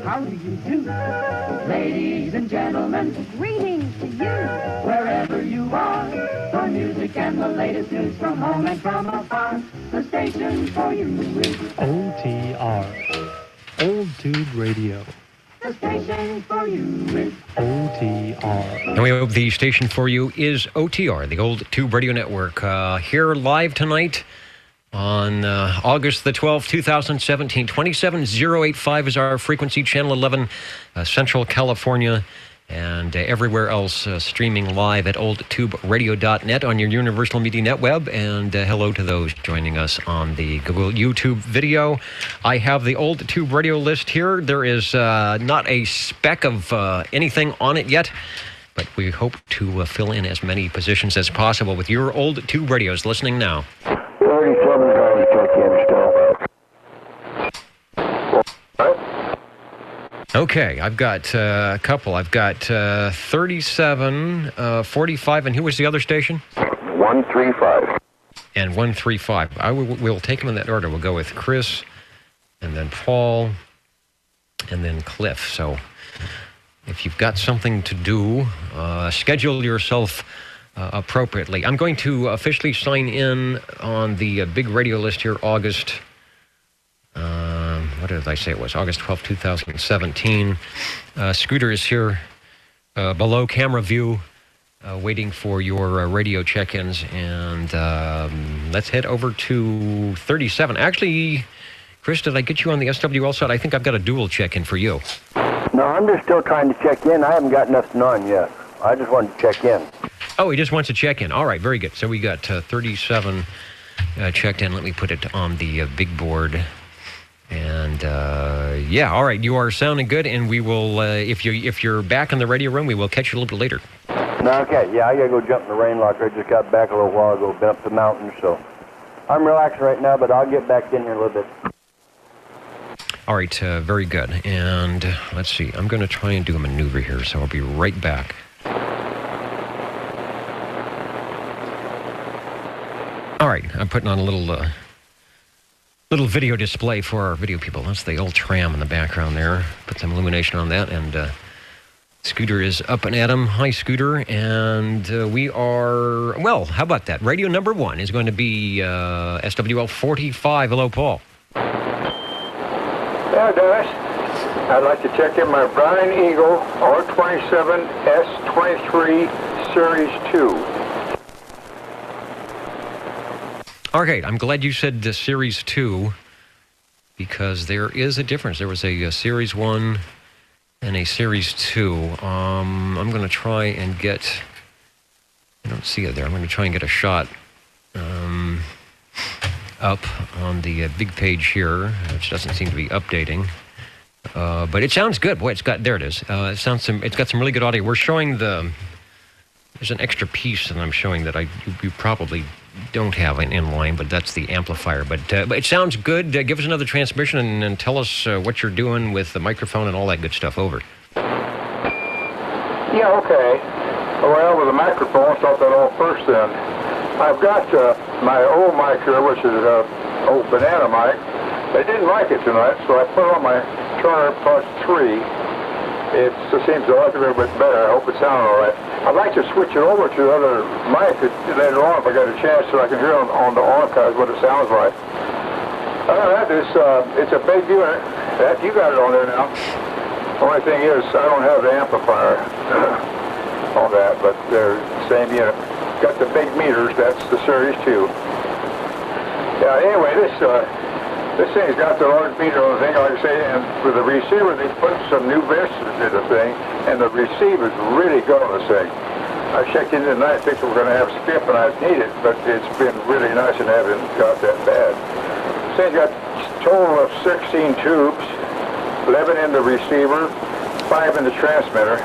How do you do? Ladies and gentlemen, Greetings to you. wherever you are, for music and the latest news from home and from afar, the station for you is OTR, Old Tube Radio. the station for you is OTR. And we hope the station for you is OTR, the Old Tube Radio Network. Here live tonight on August the 12th, 2017. 27085 is our frequency, Channel 11, Central California, and everywhere else streaming live at oldtuberadio.net on your Universal Media Net web. And hello to those joining us on the Google YouTube video. I have the Old Tube Radio list here. There is not a speck of anything on it yet, but we hope to fill in as many positions as possible with your Old Tube Radios listening now. 37 trying to check in still. Okay, I've got a couple. I've got 37, 45, and who was the other station? 135. And 135. We'll take them in that order. We'll go with Chris, and then Paul, and then Cliff. So if you've got something to do, schedule yourself appropriately. I'm going to officially sign in on the big radio list here, August. What did I say it was? August 12, 2017. Scooter is here below camera view, waiting for your radio check-ins. And let's head over to 37. Actually, Chris, did I get you on the SWL side? I think I've got a dual check-in for you. No, I'm just still trying to check in. I haven't got nothing on yet. I just wanted to check in. Oh, he just wants to check in. All right, very good. So we got 37 checked in. Let me put it on the big board. And yeah, all right, you are sounding good, and we will, if you're back in the radio room, we will catch you a little bit later. Okay, yeah, I gotta go jump in the rain locker. I just got back a little while ago, been up the mountain, so I'm relaxed right now, but I'll get back in here a little bit. All right, very good. And let's see, I'm going to try and do a maneuver here, so I'll be right back. All right, I'm putting on a little video display for our video people. That's the old tram in the background there. Put some illumination on that, and Scooter is up and at 'em. Hi, Scooter. And we are, well, how about that? Radio number 1 is going to be SWL 45. Hello, Paul. Yeah, Dennis. I'd like to check in my Browning Eagle R27 S23 Series 2. Okay, I'm glad you said the Series 2, because there is a difference. There was a Series 1 and a Series 2. I'm going to try and get, I don't see it there, I'm going to try and get a shot up on the big page here, which doesn't seem to be updating. But it sounds good. Boy, there it is. It's got some really good audio. We're showing there's an extra piece that I'm showing that you probably don't have in line, but that's the amplifier. But it sounds good. Give us another transmission and tell us what you're doing with the microphone and all that good stuff. Over. Yeah, okay. Well, with the microphone, I'll start that off first then. I've got my old mic here, which is an old banana mic. They didn't like it tonight, so I put on my Turner Plus 3. It seems to like it a little bit better. I hope it sounds all right. I'd like to switch it over to the other mic later on if I get a chance, so I can hear on the archives what it sounds like. It's a big unit. You got it on there now. Only thing is, I don't have the amplifier on that, but they're the same unit. Got the big meters. That's the Series 2. Yeah. Anyway, this thing's got the large meter on the thing, like I say, and for the receiver, they put some new vessels in the thing, and the receiver's really good on this thing. I checked in tonight, thinking we're going to have skip, and I need it, but it's been really nice and haven't got that bad. This thing's got a total of 16 tubes, 11 in the receiver, 5 in the transmitter,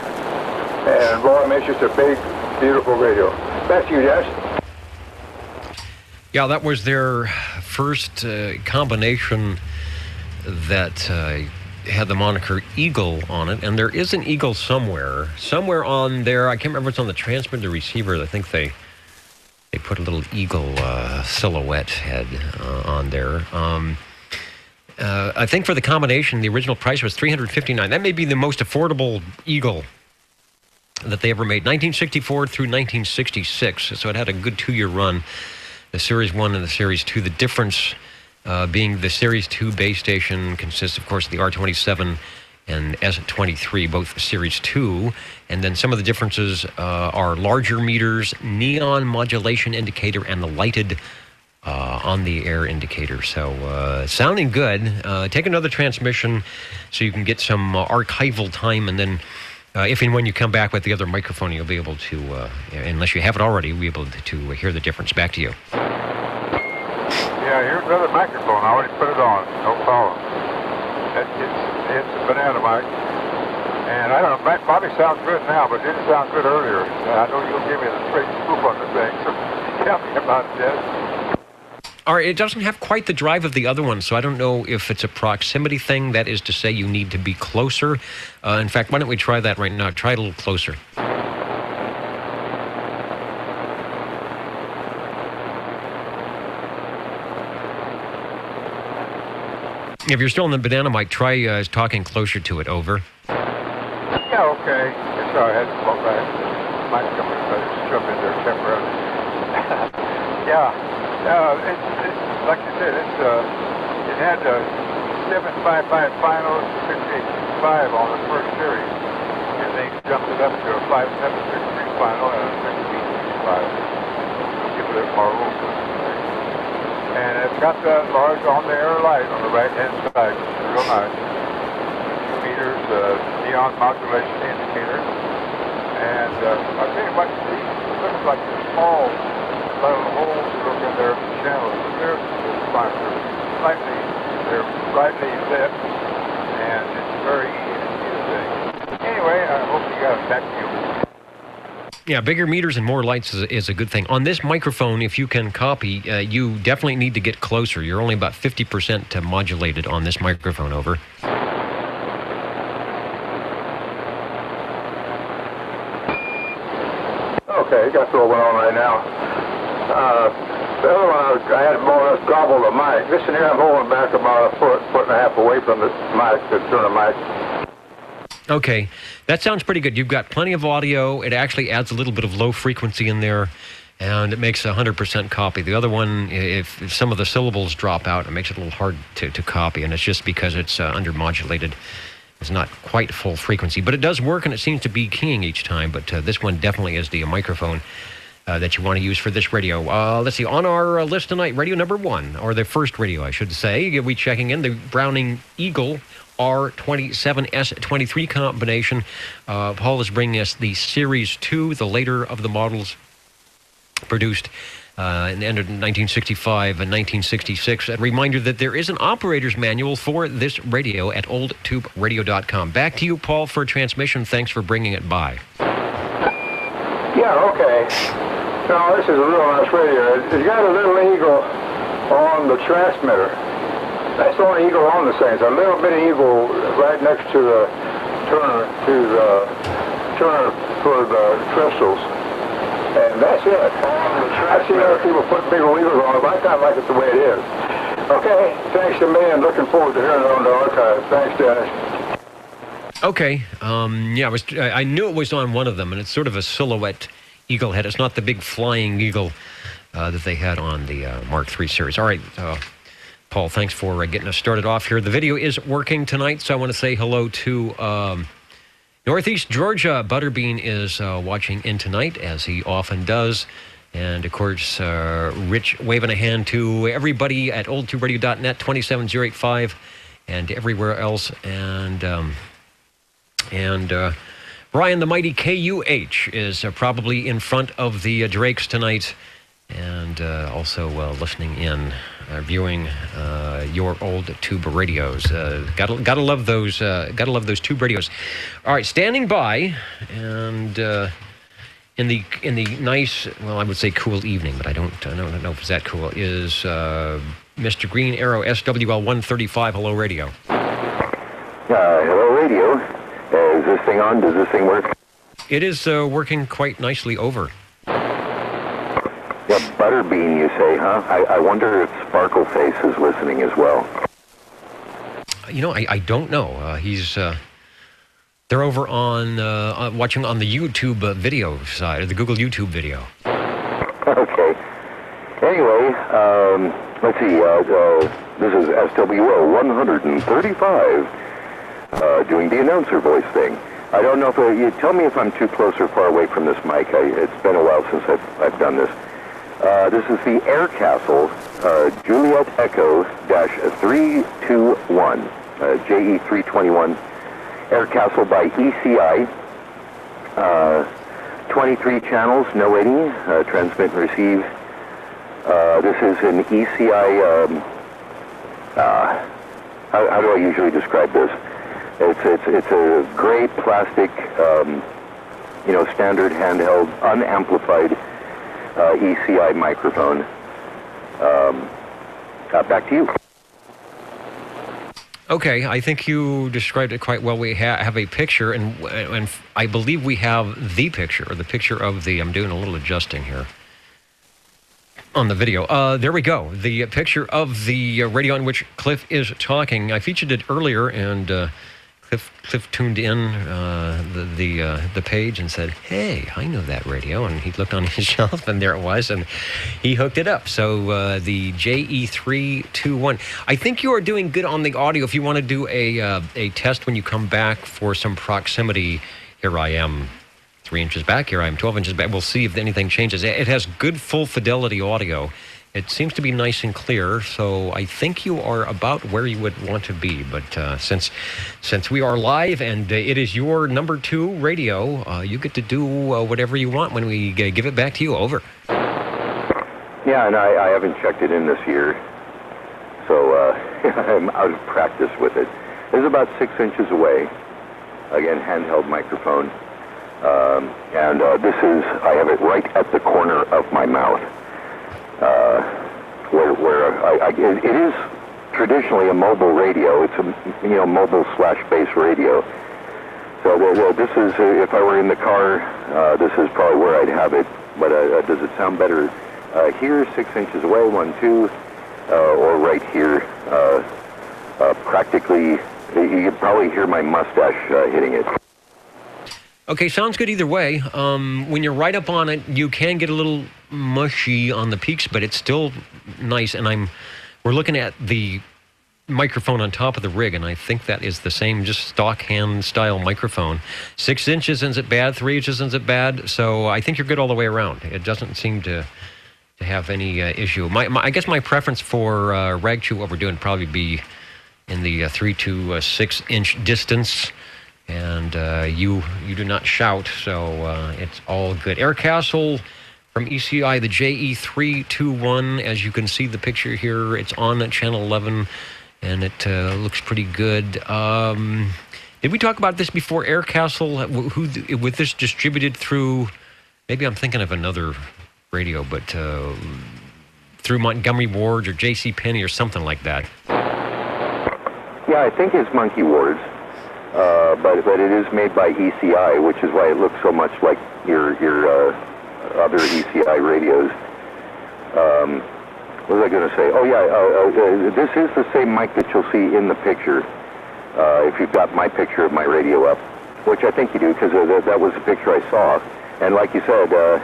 and boy, it's just a big, beautiful radio. Back to you, Dennis. Yeah, that was their first combination that had the moniker Eagle on it, and there is an Eagle somewhere on there. I can't remember if it's on the transmitter, the receiver. I think they put a little Eagle silhouette head on there. I think for the combination, the original price was $359. That may be the most affordable Eagle that they ever made, 1964 through 1966. So it had a good 2-year run, the Series 1 and the Series 2. The difference being the Series 2 base station consists, of course, of the R27 and S23, both Series 2. And then some of the differences are larger meters, neon modulation indicator, and the lighted on-the-air indicator. So sounding good. Take another transmission so you can get some archival time, and then if and when you come back with the other microphone, you'll be able to, unless you have it already, you'll be able to hear the difference. Back to you. Yeah, here's another microphone. I already put it on. No problem. It's a banana mic. And I don't know, it probably sounds good now, but it didn't sound good earlier. I know you'll give me the straight scoop on the thing, so tell me about this. All right, it doesn't have quite the drive of the other one, so I don't know if it's a proximity thing. That is to say, you need to be closer. In fact, why don't we try that right now? Try it a little closer. If you're still in the banana mic, try talking closer to it. Over. Yeah, okay. Sorry, I had to pull back. Might come in, but just jump in there temporarily. Yeah. It's like you said, it had a 755 final, 685 on the first series, and they jumped it up to a 5763 final and a 6865. Give it a more room. And it's got the large on-the-air light on the right-hand side, which is real nice. 2 meters, neon modulation indicator, and I tell you what, these look like small little holes that look in their channels. They're fine. They're brightly lit, and it's very easy to see the thing. Anyway, I hope you got it. Back to you. Yeah, bigger meters and more lights is a good thing. On this microphone, if you can copy, you definitely need to get closer. You're only about 50% modulated on this microphone. Over. Okay, you got to throw one on right now. The other one, I had more or less gobbled the mic. This one here, I'm holding back about a foot and a half away from the mic to turn the mic. Okay, that sounds pretty good. You've got plenty of audio. It actually adds a little bit of low frequency in there, and it makes 100% copy. The other one, if some of the syllables drop out, it makes it a little hard to copy, and it's just because it's undermodulated. It's not quite full frequency, but it does work, and it seems to be keying each time. But this one definitely is the microphone that you want to use for this radio. Let's see, on our list tonight, radio number 1, or the first radio, I should say, we checking in the Browning Eagle R27S23 combination. Paul is bringing us the Series 2, the later of the models produced and entered in 1965 and 1966. A reminder that there is an operator's manual for this radio at oldtuberadio.com. Back to you, Paul, for a transmission. Thanks for bringing it by. Yeah, okay. Now, this is a real nice radio. It's got a little eagle on the transmitter. That's the only eagle on the thing. It's a little bitty eagle right next to the turner, for the crystals. And that's it. I see other people put big old eagles on it, but I kind of like it the way it is. Okay, thanks a million. Looking forward to hearing it on the archive. Thanks, Dennis. Okay. Yeah, I knew it was on one of them, and it's sort of a silhouette eagle head. It's not the big flying eagle that they had on the Mark III series. All right, Paul, thanks for getting us started off here. The video is working tonight, so I want to say hello to Northeast Georgia. Butterbean is watching in tonight, as he often does. And, of course, Rich waving a hand to everybody at oldtuberadio.net, 27085, and everywhere else. And Brian the Mighty KUH is probably in front of the Drakes tonight, and also listening in, viewing your old tube radios. Gotta love those. Gotta love those tube radios. All right, standing by, and in the nice, well, I would say cool evening, but I don't know if it's that cool. Is Mr. Green Arrow SWL 135? Hello, radio. Hello, radio. Is this thing on? Does this thing work? It is working quite nicely. Over. Yeah, Butterbean, you say, huh? I wonder if Sparkleface is listening as well. I don't know. They're over on watching on the YouTube video side, the Google YouTube video. Okay. Anyway, let's see. This is SWO 135 doing the announcer voice thing. I don't know if you tell me if I'm too close or far away from this mic. It's been a while since I've done this. This is the Air Castle Juliet Echo -321 JE321 Air Castle by ECI. 23 channels, no any, transmit and receive. This is an ECI, how do I usually describe this? It's a gray plastic, standard handheld, unamplified ECI microphone. Back to you. Okay, I think you described it quite well. We have a picture, and I believe we have the picture of the. I'm doing a little adjusting here on the video. There we go. The picture of the radio on which Cliff is talking. I featured it earlier, and Cliff tuned in the page and said, "Hey, I know that radio." And he looked on his shelf, and there it was, and he hooked it up. So the JE321. I think you are doing good on the audio. If you want to do a test when you come back for some proximity, here I am 3 inches back, here I am 12 inches back. We'll see if anything changes. It has good full fidelity audio. It seems to be nice and clear, so I think you are about where you would want to be. But since we are live and it is your number 2 radio, you get to do whatever you want when we give it back to you. Over. Yeah, and I haven't checked it in this year, so I'm out of practice with it. It's about 6 inches away. Again, handheld microphone. And this is, I have it right at the corner of my mouth. It is traditionally a mobile radio. It's a mobile /base radio. So this is, if I were in the car, this is probably where I'd have it. But does it sound better here, 6 inches away, 1, 2, or right here? Practically, you could probably hear my mustache hitting it. Okay, sounds good either way. When you're right up on it, you can get a little mushy on the peaks, but it's still nice. And we're looking at the microphone on top of the rig, and I think that is the same, just stock hand style microphone. 6 inches isn't bad, 3 inches isn't bad. So I think you're good all the way around. It doesn't seem to have any issue. I guess my preference for rag chew, what we're doing, probably be in the 3 to 6 inch distance. And you do not shout, so it's all good. Air Castle from ECI, the JE321. As you can see the picture here, it's on channel 11, and it looks pretty good. Did we talk about this before? Air Castle, with this distributed through, maybe I'm thinking of another radio, but through Montgomery Ward or J.C. Penney or something like that. Yeah, I think it's Monkey Ward's. But it is made by ECI, which is why it looks so much like your other ECI radios. What was I going to say? Oh yeah, this is the same mic that you'll see in the picture. If you've got my picture of my radio up, which I think you do, because that was the picture I saw. And like you said, I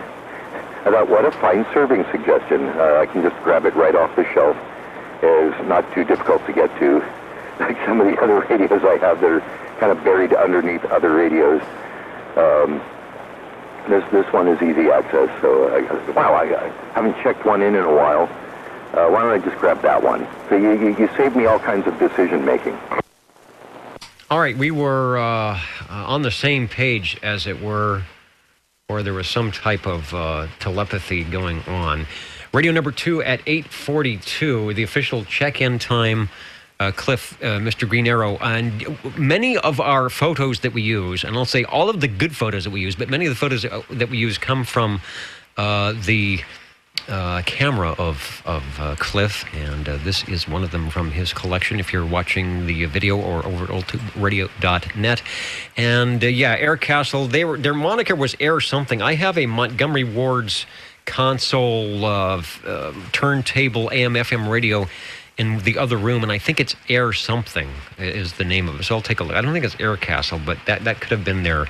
thought, what a fine serving suggestion. I can just grab it right off the shelf. It's not too difficult to get to, like some of the other radios I have that are kind of buried underneath other radios. This one is easy access, so I haven't checked one in a while. Why don't I just grab that one? So you saved me all kinds of decision making. All right, we were on the same page, as it were, or there was some type of telepathy going on. Radio number 2 at 8:42, the official check-in time. Cliff, Mr. Green Arrow, and many of our photos that we use, and I'll say all of the good photos that we use, but many of the photos that we use come from the camera of Cliff, and this is one of them from his collection if you're watching the video or over at oldtuberadio.net. And yeah, Air Castle, their moniker was Air something. I have a Montgomery Ward's console turntable AM/FM radio in the other room, and I think it's Air something is the name of it. So I'll take a look. I don't think it's Air Castle, but that could have been their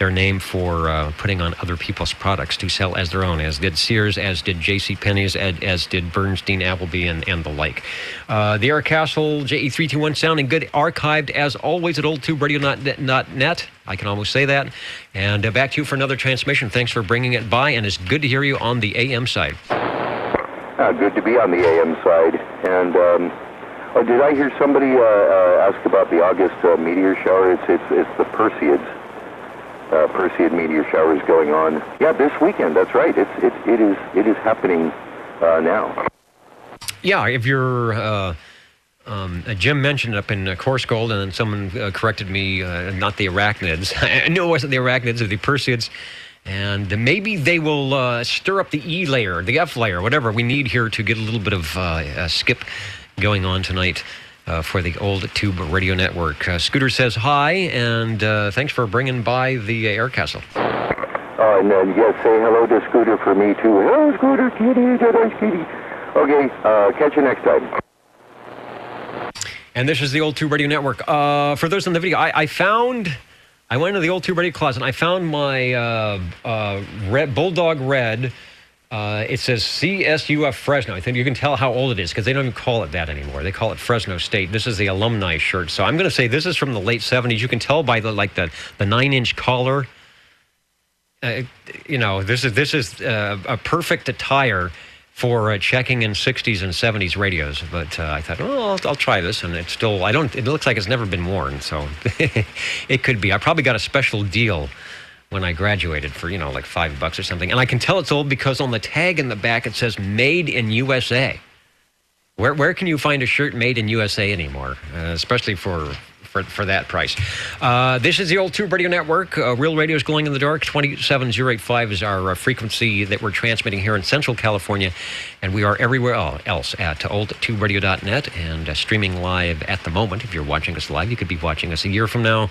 name for putting on other people's products to sell as their own, as did Sears, as did JCPenney's, as did Bernstein, Appleby, and the like. The Air Castle JE321 sounding good, archived as always at oldtuberadio.net. I can almost say that. And back to you for another transmission. Thanks for bringing it by, and it's good to hear you on the AM side. Good to be on the AM side. And did I hear somebody ask about the August meteor shower? It's the Perseids. Perseid meteor showers going on. Yeah, this weekend. That's right. It is happening now. Yeah, if you're Jim mentioned it up in Coarse Gold, and then someone corrected me. Not the arachnids. I knew it wasn't the arachnids, or the Perseids. And maybe they will stir up the E layer, the F layer, whatever we need here to get a little bit of a skip going on tonight. For the Old Tube Radio Network. Scooter says hi, and thanks for bringing by the Air Castle. And yes, say hello to Scooter for me, too. Hello, Scooter, kitty, kitty. Okay, catch you next time. And this is the Old Tube Radio Network. For those in the video, I went into the Old Tube Radio closet, and I found my Bulldog Red. It says CSUF Fresno. I think you can tell how old it is because they don't even call it that anymore. They call it Fresno State. This is the alumni shirt. So I'm going to say this is from the late 70s. You can tell by the 9-inch collar. This is a perfect attire for checking in 60s and 70s radios. But I thought, I'll try this, and it's still. It looks like it's never been worn. So it could be. I probably got a special deal when I graduated for, like $5 or something. And I can tell it's old because on the tag in the back it says Made in USA. Where can you find a shirt made in USA anymore? Especially for that price. This is the Old Tube Radio Network. Real Radio's Glowing in the Dark. 27085 is our frequency that we're transmitting here in Central California. And we are everywhere else at oldtuberadio.net and streaming live at the moment. If you're watching us live, you could be watching us a year from now.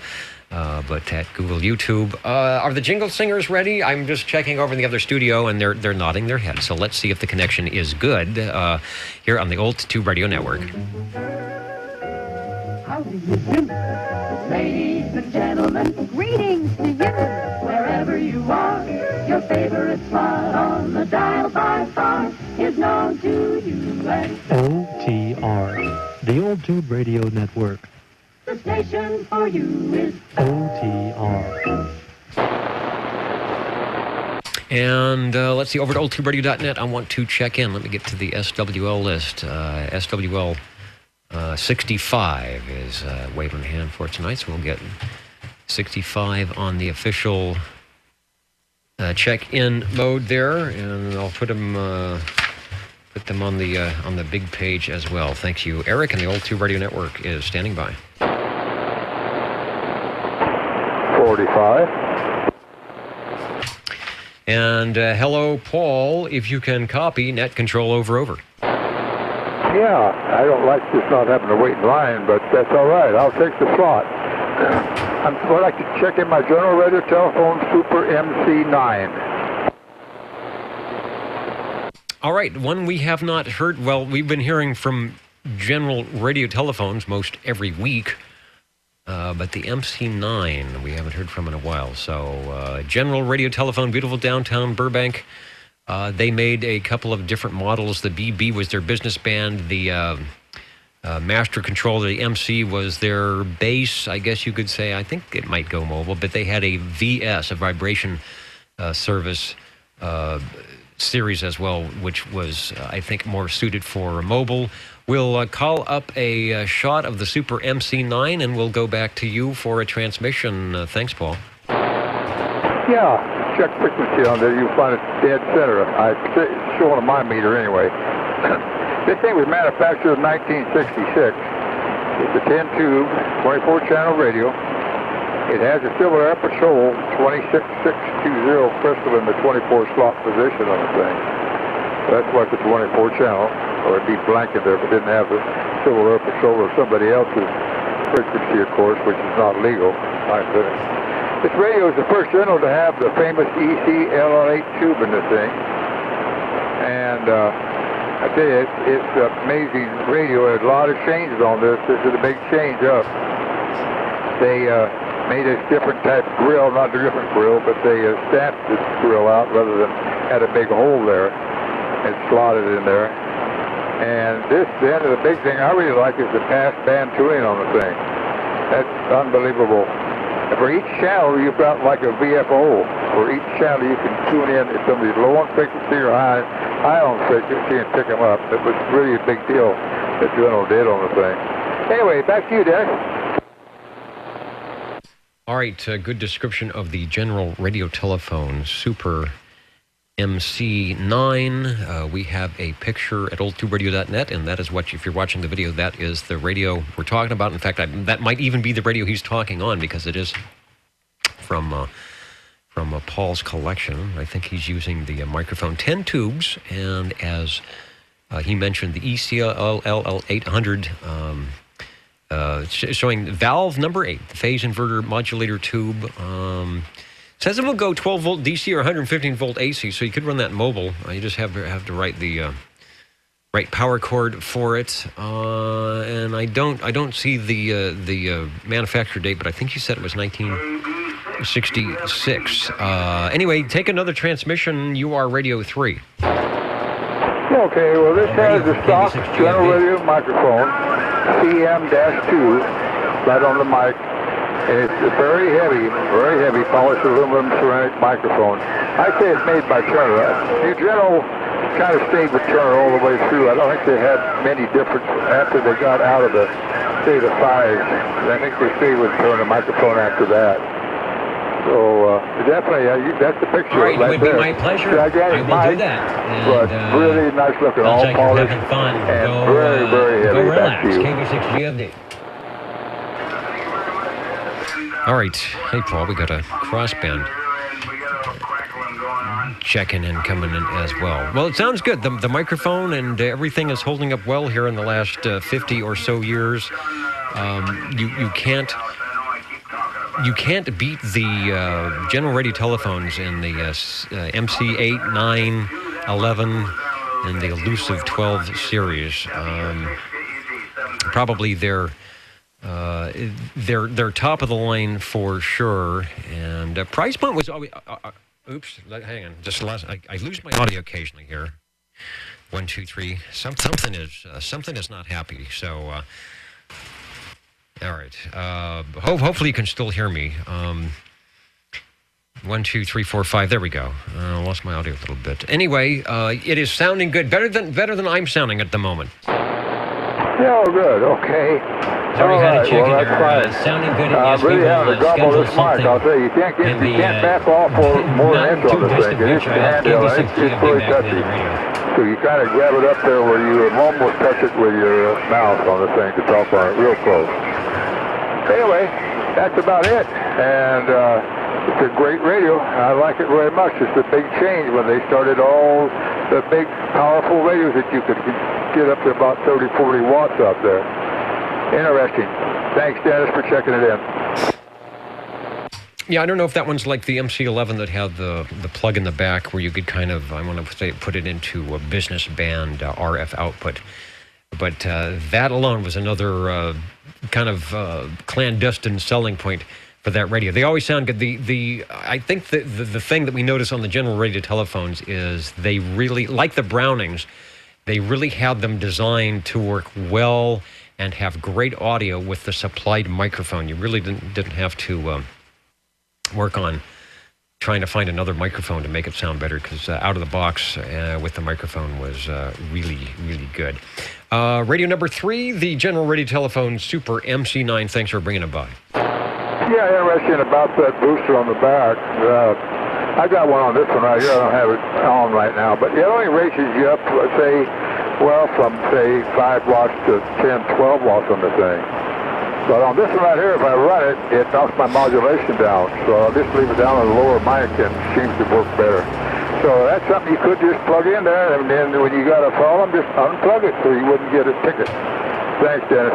But at Google, YouTube. Are the jingle singers ready? I'm just checking over in the other studio, and they're nodding their heads. So let's see if the connection is good here on the Old Tube Radio Network. How do you do? Ladies and gentlemen, greetings to you. Wherever you are, your favorite spot on the dial by far is known to you as OTR, the Old Tube Radio Network. the station for you is OTR. And let's see, over to oldtuberadio.net, I want to check in. Let me get to the SWL list. SWL 65 is waving a hand for tonight, so we'll get 65 on the official check-in mode there, and I'll put them on the big page as well. Thank you. Eric and the Old Tube Radio Network is standing by. 45. And hello, Paul. If you can copy, net control over. Yeah, I don't like just not having to wait in line, but that's all right. I'll take the slot. I'd like to check in my General Radio Telephone Super MC9. All right, one we have not heard. Well, we've been hearing from General Radio Telephones most every week, but the MC9 we haven't heard from in a while. So General Radio Telephone, beautiful downtown Burbank. They made a couple of different models. The BB was their business band. The Master Control, the MC, was their bass, I guess you could say. I think it might go mobile, but they had a VS, a vibration service series as well, which was, I think, more suited for mobile. We'll call up a shot of the Super MC9, and we'll go back to you for a transmission. Thanks, Paul. Yeah, check frequency on there. You'll find it dead center. It's showing on my meter anyway. This thing was manufactured in 1966. It's a 10-tube, 24-channel radio. It has a Silver Air Patrol 26620 crystal in the 24-slot position on the thing. So that's why it's a 24-channel, or it'd be blank in there if it didn't have the Silver Air Patrol or somebody else's frequency, of course, which is not legal. This radio is the first general to have the famous EC LR8 tube in the thing. And I tell you, it's amazing radio. There's a lot of changes on this. This is a big change up. They made a different type of grill, not a different grill, but they stamped this grill out rather than had a big hole there and slotted in there. And this, then, the big thing I really like is the pass band tuning on the thing. That's unbelievable. And for each channel, you've got like a VFO. For each channel, you can tune in if somebody's low on frequency or high on frequency and pick them up. It was really a big deal that General did on the thing. Anyway, back to you, Dennis. All right, good description of the General Radio Telephone Super MC9. We have a picture at oldtuberadio.net, and that is what, if you're watching the video, that is the radio we're talking about. In fact, that might even be the radio he's talking on, because it is from Paul's collection. I think he's using the microphone, 10 tubes, and as he mentioned, the ECLL 800 showing valve number 8, the phase inverter modulator tube. Says it will go 12 volt DC or 115 volt AC, so you could run that mobile. You just have to write the right power cord for it. And I don't see the manufacturer date, but I think he said it was 1966. Anyway, take another transmission. You are Radio 3. Okay, well, this has the stock General Radio microphone, CM-2, right on the mic. And it's a very heavy polished aluminum ceramic microphone. I say it's made by Turner. New General kind of stayed with Turner all the way through. I don't think they had many differences after they got out of the state of fives. I think they stayed with Turner microphone after that. So definitely, that's the picture. All right, right it would there. be my pleasure. I will do that. And, but really nice looking, all like polished, having fun. and Go, very heavy. Go Back relax. to you. KV6GFD. All right. Hey, Paul, we got a crossband checking in, coming in as well. Well, it sounds good. The microphone and everything is holding up well here in the last 50 or so years. You can't beat the General Radio telephones in the MC8, 9, 11, and the elusive 12 series. Probably they're top of the line for sure. And price point was always. Oops, hang on. Just I lose my audio occasionally here. 1, 2, 3. Something is not happy. So. All right. Hopefully you can still hear me. 1, 2, 3, 4, 5. There we go. I lost my audio a little bit. Anyway, it is sounding good. Better than I'm sounding at the moment. Yeah, good. Okay. Sorry, all had right. to check Well, in that's there. fine. Sounding good. I'm really having to drop on this mic. I'll tell you, you can't back off for more than an inch on this thing. It's handheld. It's really touchy. So you kind of grab it up there where you almost touch it with your mouth on the thing to talk on it real close. Anyway, that's about it. And it's a great radio. I like it very much. It's a big change when they started all the big, powerful radios that you could get up to about 30, 40 watts out there. Interesting. Thanks, Dennis, for checking it in. Yeah, I don't know if that one's like the MC11 that had the plug in the back where you could kind of, I want to say, put it into a business band RF output. But that alone was another kind of clandestine selling point for that radio. They always sound good. I think the thing that we notice on the General Radio telephones is they really, like the Brownings, they really had them designed to work well and have great audio with the supplied microphone. You really didn't have to work on trying to find another microphone to make it sound better, because out of the box with the microphone was really, really good. Radio number 3, the General Radio Telephone Super MC9. Thanks for bringing it by. Yeah, interesting about that booster on the back. I got one on this one right here. I don't have it on right now, but it only raises you up, say, well, from, say, 5 watts to 10, 12 watts on the thing. But on this one right here, if I run it, it knocks my modulation down. So I'll just leave it down on the lower mic and it seems to work better. So that's something you could just plug in there, and then when you got a problem, just unplug it so you wouldn't get a ticket. Thanks, Dennis.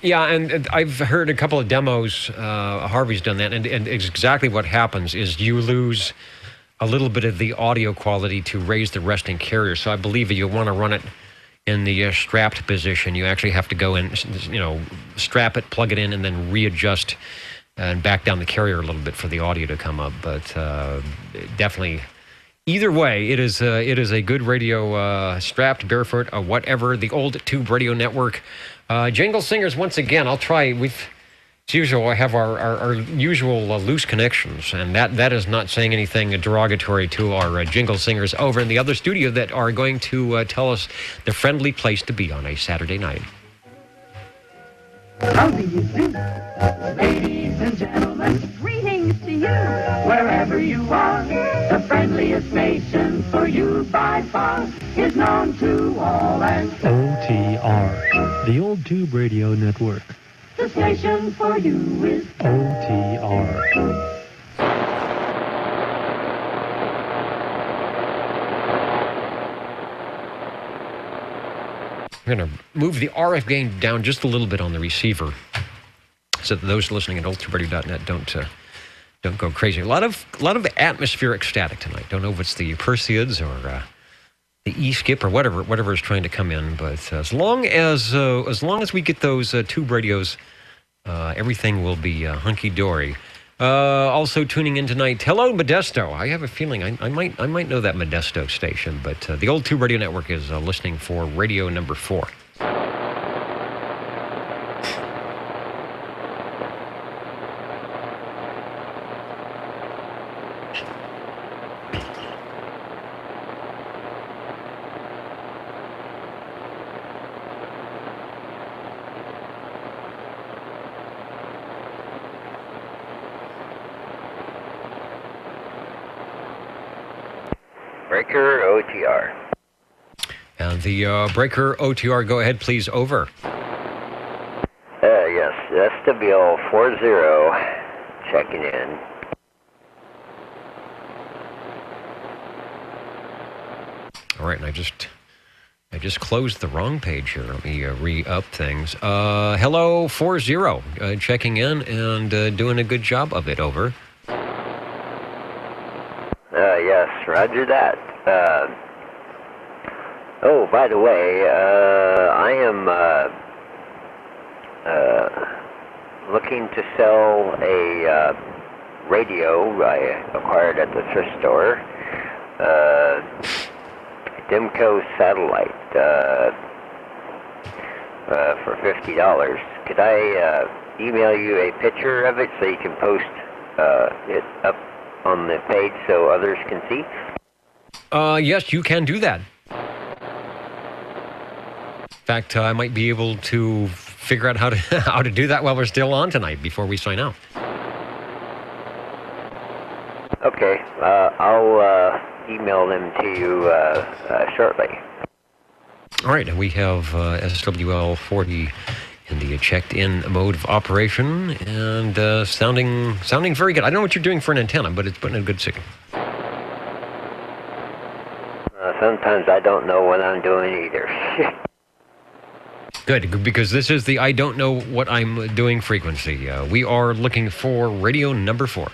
Yeah, and I've heard a couple of demos. Harvey's done that, and exactly what happens is you lose a little bit of the audio quality to raise the resting carrier. So I believe you want to run it in the strapped position. You actually have to go in, strap it, plug it in, and then readjust and back down the carrier a little bit for the audio to come up. But definitely, either way, it is a good radio, strapped, barefoot, whatever. The old Tube Radio Network. Jingle Singers, once again, I'll try. As usual, I have our usual loose connections, and that is not saying anything derogatory to our Jingle Singers over in the other studio that are going to tell us the friendly place to be on a Saturday night. How do you do? Ladies and gentlemen, greetings to you. Wherever you are, the friendliest station for you by far is known to all and OTR, the Old Tube Radio Network. the station for you is OTR. We're going to move the RF gain down just a little bit on the receiver so that those listening at oldtuberadio.net don't go crazy. A lot of atmospheric static tonight. Don't know if it's the Perseids or the E-Skip or whatever is trying to come in. But as long as we get those tube radios, everything will be hunky-dory. Also tuning in tonight, hello Modesto. I have a feeling I might know that Modesto station, but the old Tube Radio Network is listening for radio number 4. Breaker OTR. And the Breaker OTR, go ahead, please, over. Yes, SWL40 checking in. All right, and I just closed the wrong page here. Let me re-up things. Hello, 40, checking in and doing a good job of it, over. Yes, roger that. Oh, by the way, I am looking to sell a radio I acquired at the thrift store, Dimco Satellite, for $50. Could I email you a picture of it so you can post it up on the page so others can see? Yes, you can do that. In fact, I might be able to figure out how to do that while we're still on tonight before we sign out. Okay, I'll email them to you shortly. All right, and we have SWL40 in the checked-in mode of operation and sounding very good. I don't know what you're doing for an antenna, but it's putting a good signal. Sometimes I don't know what I'm doing either. Good, because this is the I don't know what I'm doing frequency. We are looking for radio number 4.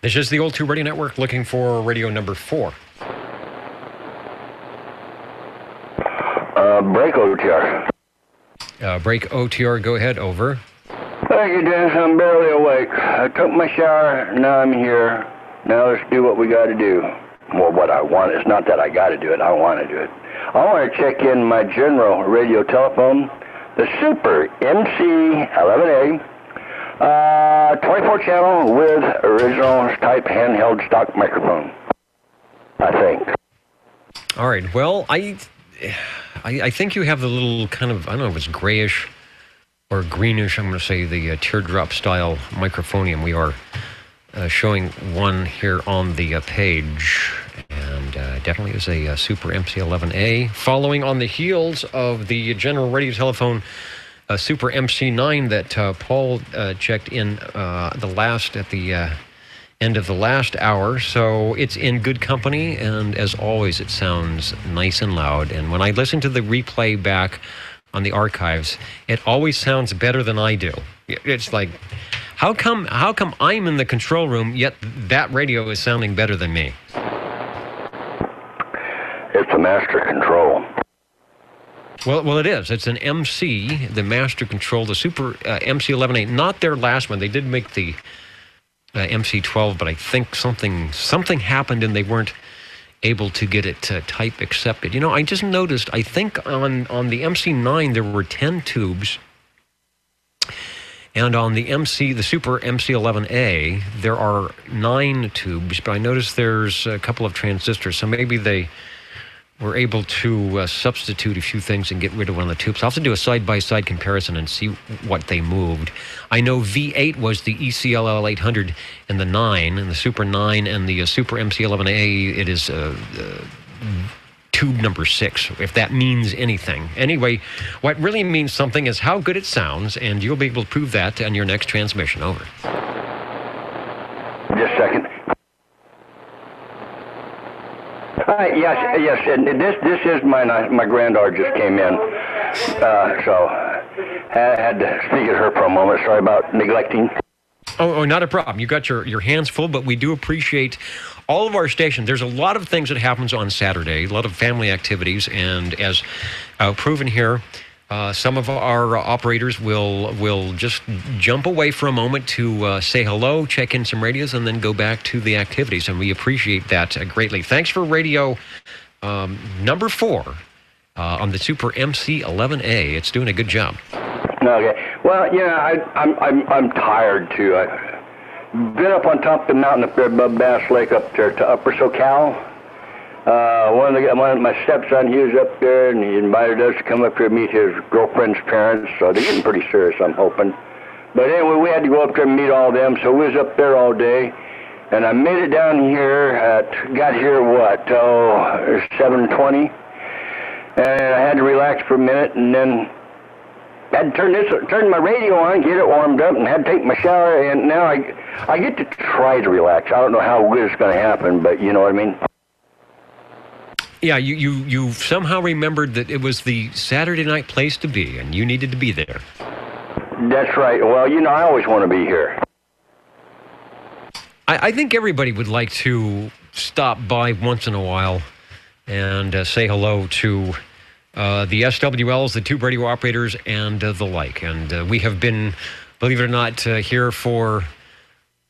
This is the Old Tube Radio Network looking for radio number 4. Break OTR. Break OTR, go ahead, over. Thank you, Dennis. I'm barely awake. I took my shower, now I'm here. Now let's do what we got to do. Well, what I want. It's not that I got to do it, I want to do it. I want to check in my general radio telephone, the Super MC11A, 24 channel with original type handheld stock microphone, I think. All right, well, I think you have the little kind of, I don't know if it's grayish or greenish, I'm going to say the teardrop style microphonium. We are showing one here on the page, and definitely is a Super MC11A, following on the heels of the general radio telephone Super MC9 that Paul checked in at the end of the last hour. So it's in good company, and as always, it sounds nice and loud. And when I listen to the replay back on the archives, it always sounds better than I do. It's like, how come I'm in the control room, yet that radio is sounding better than me? It's a master control. Well, it is. It's an MC, the master control, the Super MC11A. Not their last one. They did make the MC12, but I think something happened and they weren't able to get it type accepted. You know, I just noticed, I think on the MC9 there were 10 tubes, and on the Super MC11A there are 9 tubes, but I noticed there's a couple of transistors, so maybe they were able to substitute a few things and get rid of one of the tubes. I'll have to do a side-by-side comparison and see what they moved. I know V8 was the ECLL 800 and the 9, and the Super 9, and the Super MC11A, it is tube number 6, if that means anything. Anyway, what really means something is how good it sounds, and you'll be able to prove that on your next transmission. Over. Just a second. Yes, and this is my granddaughter just came in, so I had to speak at her for a moment. Sorry about neglecting. Oh, not a problem. You got your hands full, but we do appreciate all of our stations. There's a lot of things that happens on Saturday, a lot of family activities, and as proven here, some of our operators will just jump away for a moment to say hello, check in some radios, and then go back to the activities, and we appreciate that greatly. Thanks for radio number 4 on the Super MC11A. It's doing a good job. Okay. Well, yeah, I'm tired too. I've been up on top of the mountain up there above Bass Lake up there to Upper SoCal. One of my stepson, he was up there, and he invited us to come up here and meet his girlfriend's parents, so they're getting pretty serious, I'm hoping. But anyway, we had to go up there and meet all of them, so we was up there all day, and I made it down here got here, 7:20, and I had to relax for a minute, and then had to turn my radio on, get it warmed up, and had to take my shower, and now I get to try to relax. I don't know how good it's going to happen, but you know what I mean? Yeah, you somehow remembered that it was the Saturday night place to be, and you needed to be there. That's right. Well, you know, I always want to be here. I think everybody would like to stop by once in a while and say hello to the SWLs, the tube radio operators, and the like. And we have been, believe it or not, here for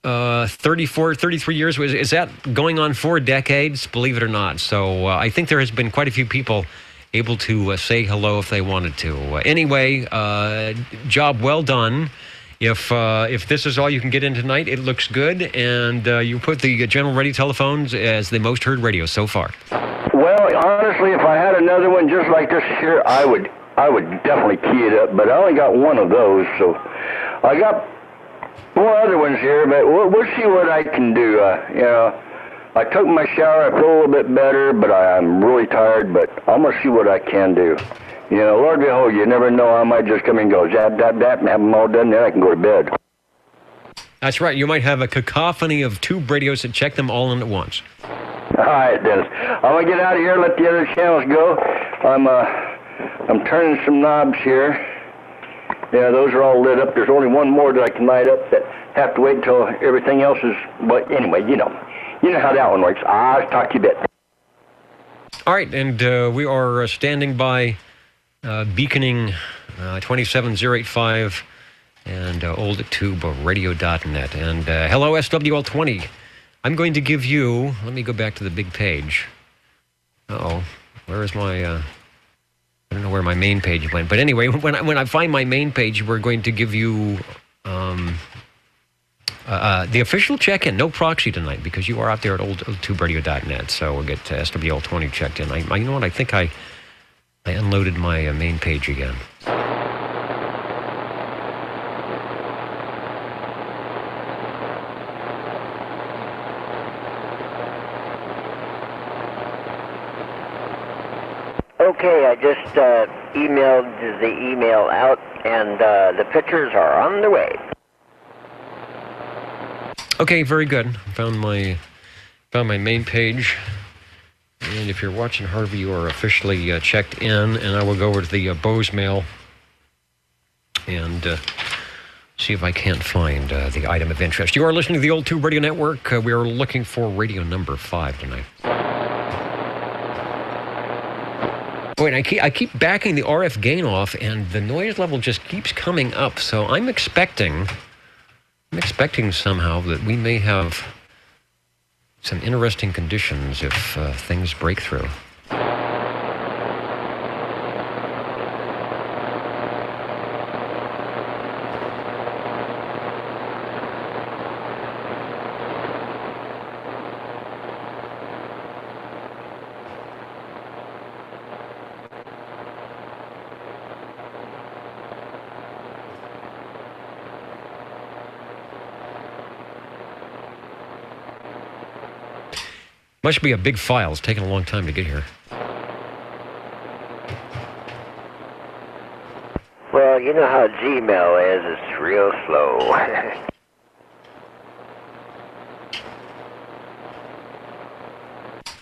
33 years. Is that going on 4 decades? Believe it or not. So I think there has been quite a few people able to say hello if they wanted to. Anyway, job well done. If this is all you can get in tonight, it looks good, and you put the general radio telephones as the most heard radio so far. Well, honestly, if I had another one just like this here, I would definitely key it up, but I only got one of those, so I got 4 other ones here, but we'll see what I can do. You know, I took my shower, I feel a little bit better, but I'm really tired, but I'm going to see what I can do. You know, Lord behold, you never know, I might just come and go zap, zap, zap, and have them all done, then I can go to bed. That's right, you might have a cacophony of tube radios and check them all in at once. All right, Dennis. I'm going to get out of here, let the other channels go. I'm turning some knobs here. Yeah, those are all lit up. There's only one more that I can light up that have to wait until everything else is, but anyway, you know how that one works. I'll talk to you a bit. All right, and we are standing by beaconing 27085 and oldtuberadio.net. And hello, SWL20. I'm going to give you, let me go back to the big page. Uh-oh, where is my, I don't know where my main page went. But anyway, when I find my main page, we're going to give you the official check-in. No proxy tonight because you are out there at oldtuberadio.net. So we'll get SWL20 checked in. You know what, I think I unloaded my main page again. Okay, I just emailed the email out, and the pictures are on the way. Okay, very good. Found my main page. And if you're watching Harvey, you are officially checked in, and I will go over to the Bose mail and see if I can't find the item of interest. You are listening to the Old Tube Radio Network. We are looking for radio number 5 tonight. Wait, I keep backing the RF gain off, and the noise level just keeps coming up. So I'm expecting somehow that we may have some interesting conditions if things break through. Must be a big file. It's taking a long time to get here. Well, you know how Gmail is. It's real slow.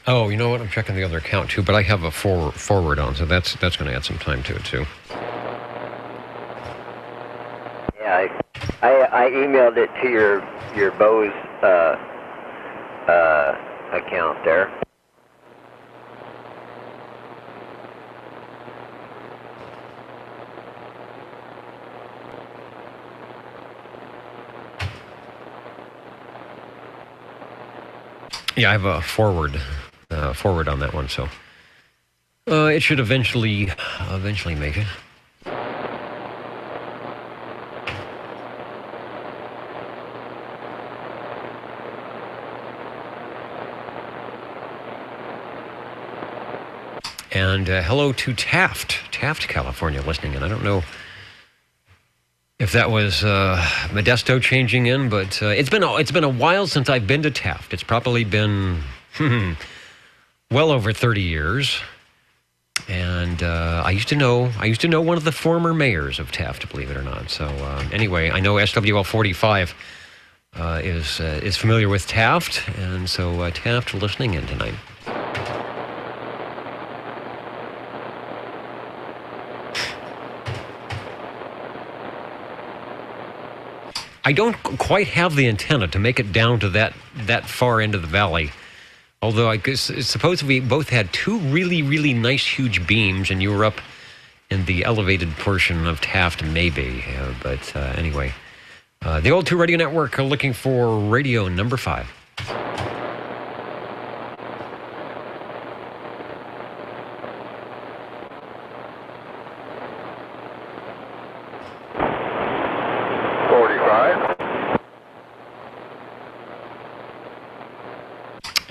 Oh, you know what? I'm checking the other account too, but I have a forward on, so that's going to add some time to it too. Yeah, I emailed it to your Bose account there. Yeah, I have a forward on that one, so it should eventually make it. And hello to Taft, California, listening in. I don't know if that was Modesto changing in, but it's been a while since I've been to Taft. It's probably been well over 30 years. And I used to know one of the former mayors of Taft, believe it or not. So anyway, I know SWL 45 is familiar with Taft, and so Taft listening in tonight. I don't quite have the antenna to make it down to that far end of the valley. Although I guess suppose we both had two really, really nice huge beams and you were up in the elevated portion of Taft, maybe. But anyway, the Old Tube Radio Network are looking for radio number 5.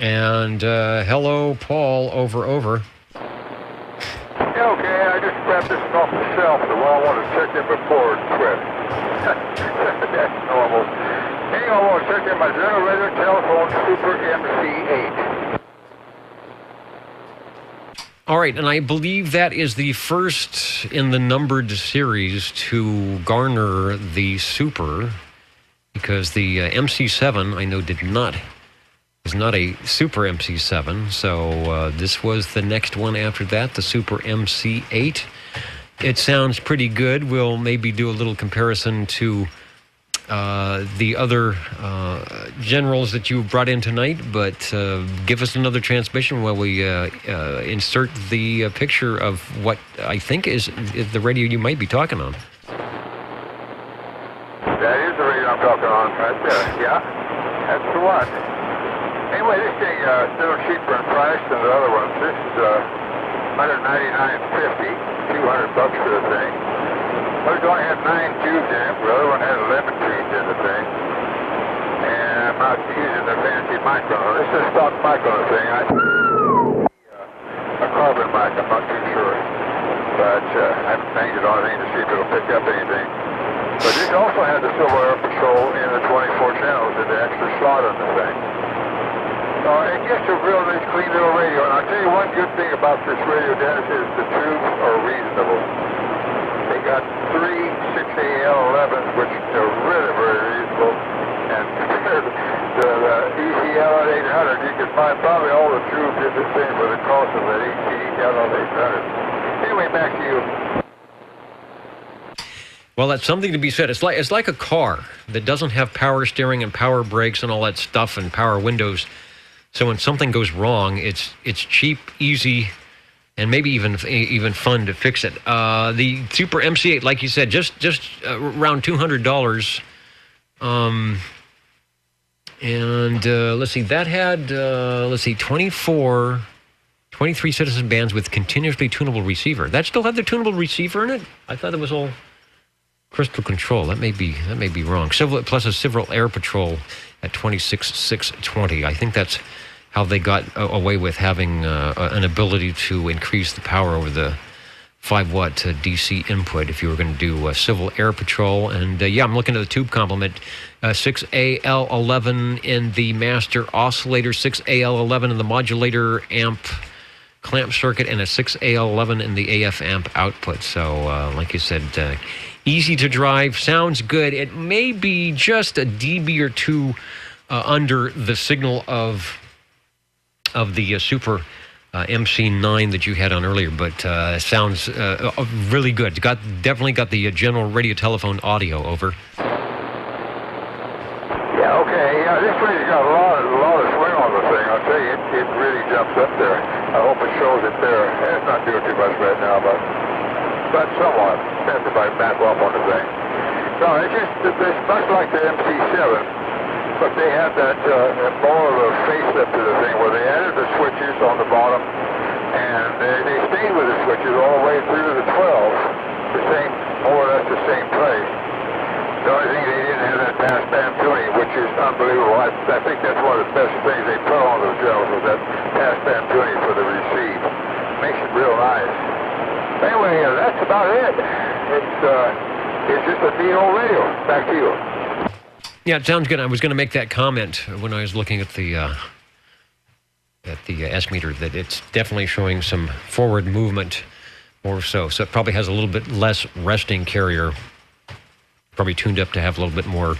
And hello, Paul, over. Yeah, okay, I just grabbed this off the shelf, so I want to check in before it quit. That's normal. Hang on, I want to check in my generator telephone Super MC8. All right, and I believe that is the first in the numbered series to garner the Super, because the MC7, I know, is not a Super MC7, so this was the next one after that, the Super MC8. it sounds pretty good. We'll maybe do a little comparison to the other generals that you brought in tonight, but give us another transmission while we insert the picture of what I think is the radio you might be talking on. That is the radio I'm talking on right there. Yeah, that's the one. Anyway, this thing is a little cheaper in price than the other ones. This is $199.50, $200 for the thing. Well, it only had 9 tubes in it. The other one had 11 tubes in the thing. And I'm not using the fancy microphone. This is a stock microphone thing. A carbon mic, I'm not too sure. But I haven't banged it on anything to see if it'll pick up anything. But this also had the Silver Air Patrol in the 24 channels and the extra slot on the thing. And just a real nice, clean little radio. And I'll tell you one good thing about this radio, Dennis, is the tubes are reasonable. They got 3 6AL11s, which are really very reasonable. And compared to the ECL at 800, you can find probably all the tubes in the same for the cost of that ECL at 800. Anyway, back to you. Well, that's something to be said. It's like a car that doesn't have power steering and power brakes and all that stuff and power windows. So when something goes wrong, it's cheap, easy, and maybe even fun to fix it. The Super MC8, like you said, just around $200. Let's see, that had 23 citizen bands with continuously tunable receiver. That still had the tunable receiver in it? I thought it was all crystal control. That may be wrong. Plus a Civil Air Patrol at 26,620. I think that's how they got away with having an ability to increase the power over the 5-watt DC input if you were going to do Civil Air Patrol. And I'm looking at the tube complement. 6AL11 in the master oscillator, 6AL11 in the modulator amp clamp circuit, and a 6AL11 in the AF amp output. So, like you said, easy to drive, sounds good. It may be just a dB or two under the signal of the Super MC9 that you had on earlier, but sounds really good. Definitely got the general radio telephone audio. Over. Yeah, okay. Yeah, this radio's got a lot of swing on the thing. I'll tell you, it really jumps up there. I hope it shows it there. It's not doing too much right now, but somewhat. Have to back off on the thing. No, it's much like the MC7. But they had that more of a facelift to the thing where they added the switches on the bottom, and they stayed with the switches all the way through to the 12, more or less the same place. The only thing they didn't have that passband tuning, which is unbelievable. I think that's one of the best things they put on those generals was that passband tuning for the receive. Makes it real nice. Anyway, that's about it. It's just a neat old radio. Back to you. Yeah, it sounds good. I was going to make that comment when I was looking at the S meter that it's definitely showing some forward movement more so. So it probably has a little bit less resting carrier, probably tuned up to have a little bit more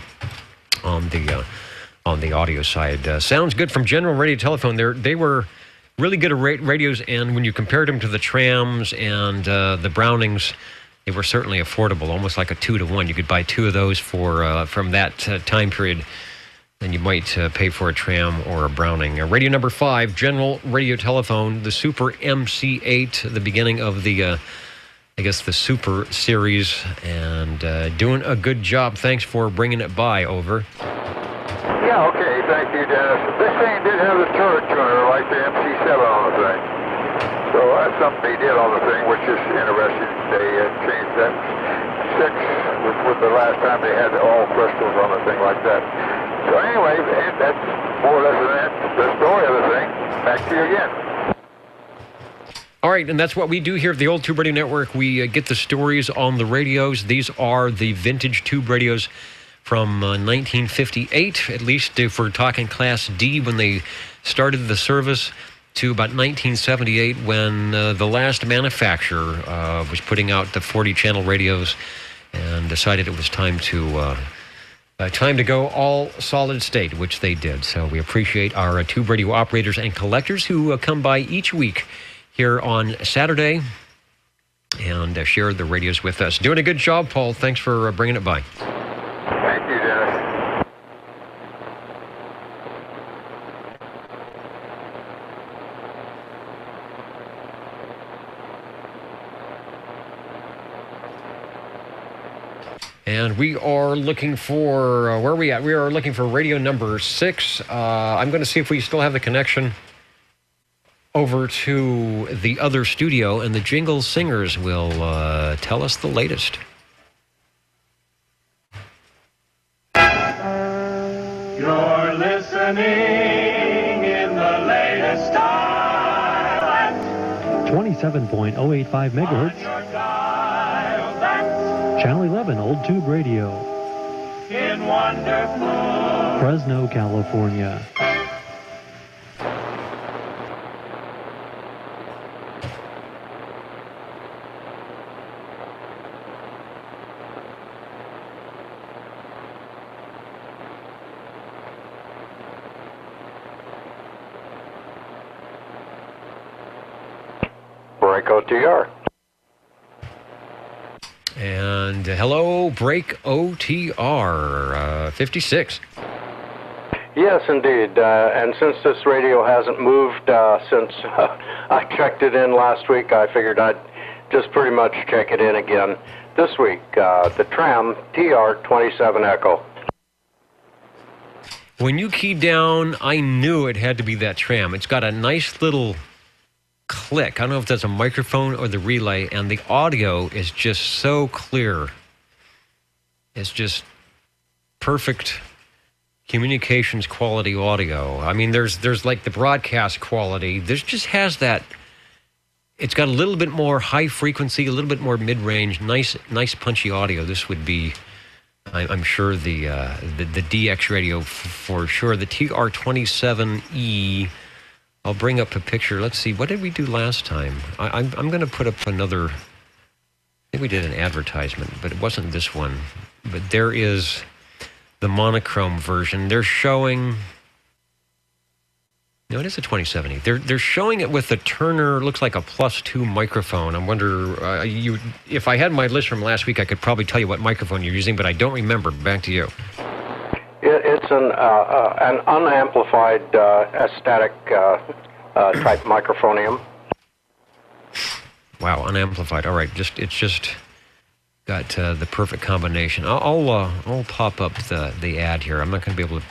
on the audio side. Sounds good from General Radio Telephone. They were really good at radios, and when you compared them to the Trams and the Brownings, they were certainly affordable, almost like a 2-to-1. You could buy 2 of those for from that time period, and you might pay for a Tram or a Browning. Radio number 5, General Radio Telephone, the Super MC8, the beginning of the, the Super Series, and doing a good job. Thanks for bringing it by. Over. Yeah, okay, thank you, Dennis. This thing did have the turret tuner like the MC7 on the thing. So that's something they did on the thing, which is interesting. They changed that 6, which was the last time they had all crystals on the thing like that. So anyway, that's more or less the story of the thing. Back to you again. All right, and that's what we do here at the Old Tube Radio Network. We get the stories on the radios. These are the vintage tube radios from 1958, at least if we're talking Class D, when they started the service, to about 1978 when the last manufacturer was putting out the 40-channel radios and decided it was time to go all solid state, which they did. So we appreciate our tube radio operators and collectors who come by each week here on Saturday and shared the radios with us. Doing a good job, Paul. Thanks for bringing it by. Thank you, Dennis. And we are looking for, where are we at? We are looking for radio number 6. I'm going to see if we still have the connection over to the other studio, and the Jingle Singers will tell us the latest. You're listening in the latest style. 27.085 megahertz. Channel 11, Old Tube Radio. In wonderful Fresno, California. Break OTR. And hello, Break OTR 56. Yes, indeed. And since this radio hasn't moved since I checked it in last week, I figured I'd just pretty much check it in again this week. The Tram TR27 Echo. When you keyed down, I knew it had to be that Tram. It's got a nice little click. I don't know if that's a microphone or the relay, and the audio is just so clear. It's just perfect communications quality audio. I mean, there's like the broadcast quality. This just has that. It's got a little bit more high frequency, a little bit more mid-range, nice punchy audio. This would be, I'm sure, the DX radio for sure. The TR27E. I'll bring up a picture. Let's see. What did we do last time? I'm going to put up another. I think we did an advertisement, but it wasn't this one. But there is the monochrome version. They're showing. No, it is a 2070. They're showing it with the Turner. Looks like a +2 microphone. I wonder. If I had my list from last week, I could probably tell you what microphone you're using, but I don't remember. Back to you. It's an unamplified static type microphonium. Wow, unamplified. All right, it's just got the perfect combination. I'll pop up the ad here. I'm not going to be able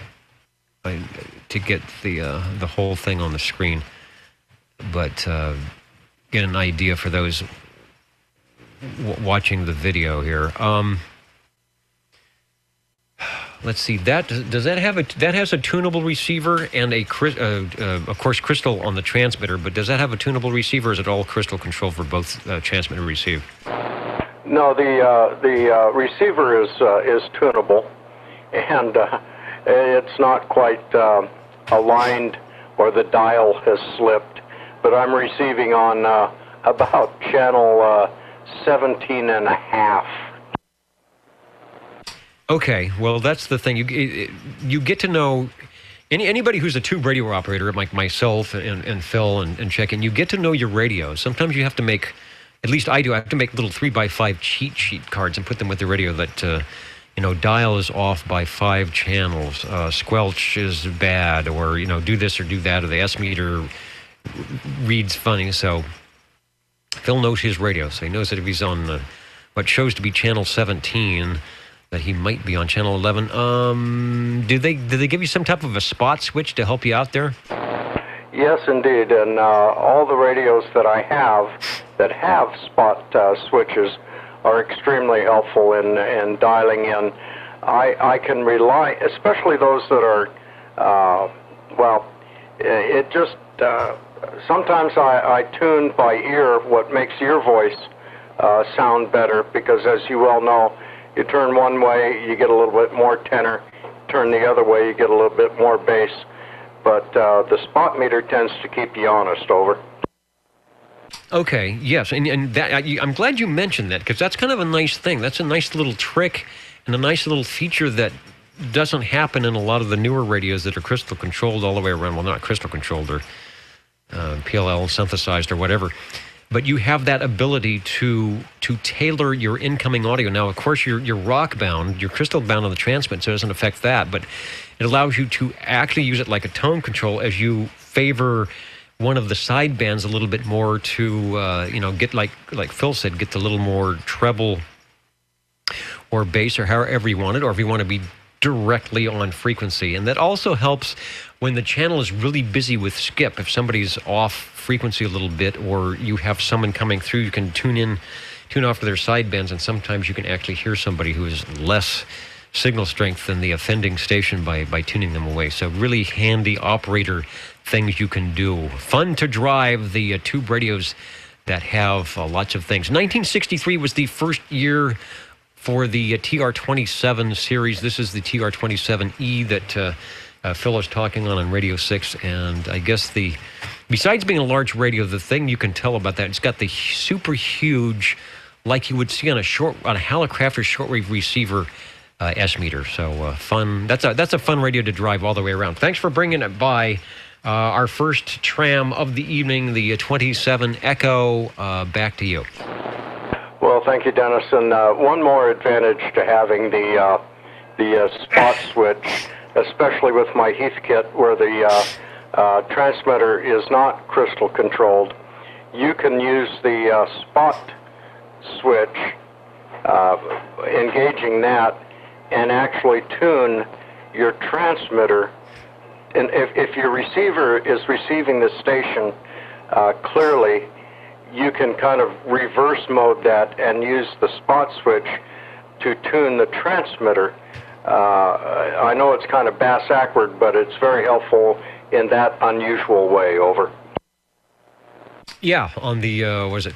to get the whole thing on the screen, but get an idea for those watching the video here. Let's see. That has a tunable receiver and of course, crystal on the transmitter. But does that have a tunable receiver? Or is it all crystal control for both transmit and receive? No, the receiver is tunable, and it's not quite aligned, or the dial has slipped. But I'm receiving on about channel 17 and a half. Okay, well, that's the thing. You get to know anybody who's a tube radio operator, like myself and Phil and checking. You get to know your radio. Sometimes you have to make, at least I do. I have to make little 3x5 cheat sheet cards and put them with the radio that dial is off by 5 channels, squelch is bad, or do this or do that, or the S meter reads funny. So Phil knows his radio, so he knows that if he's on what shows to be channel 17. That he might be on channel 11. Did they give you some type of a spot switch to help you out there? Yes, indeed. And all the radios that I have that have spot switches are extremely helpful in dialing in. I can rely, especially those that are, it just, sometimes I tune by ear what makes your voice sound better, because as you well know, you turn one way, you get a little bit more tenor. Turn the other way, you get a little bit more bass. But the spot meter tends to keep you honest, over. Okay, yes, and that, I'm glad you mentioned that, because that's kind of a nice thing. That's a nice little trick and a nice little feature that doesn't happen in a lot of the newer radios that are crystal controlled all the way around. Well, not crystal controlled, or PLL synthesized or whatever. but you have that ability to tailor your incoming audio. Now, of course, you're rock bound, you're crystal bound on the transmit, so it doesn't affect that, but it allows you to actually use it like a tone control as you favor one of the side bands a little bit more to, get like Phil said, get the little more treble or bass or however you want it, or if you want to be directly on frequency. And that also helps when the channel is really busy with skip. If somebody's off frequency a little bit, or you have someone coming through, you can tune off to their side bands, and sometimes you can actually hear somebody who is less signal strength than the offending station by tuning them away. So really handy operator things you can do. Fun to drive the tube radios that have lots of things. 1963 was the first year for the TR-27 series. This is the TR-27E that Phil is talking on Radio 6. And I guess besides being a large radio, the thing you can tell about that, it's got the super huge, like you would see on a Hallicrafter shortwave receiver S-meter. So fun. That's a fun radio to drive all the way around. Thanks for bringing it by. Our first tram of the evening, the 27 Echo. Back to you. Well, thank you, Dennis. And one more advantage to having the spot switch, especially with my Heathkit, where the transmitter is not crystal controlled, you can use the spot switch, engaging that, and actually tune your transmitter. And if your receiver is receiving the station clearly, you can kind of reverse mode that and use the spot switch to tune the transmitter. I know it's kind of bass-backward, but it's very helpful in that unusual way. Over. Yeah, on the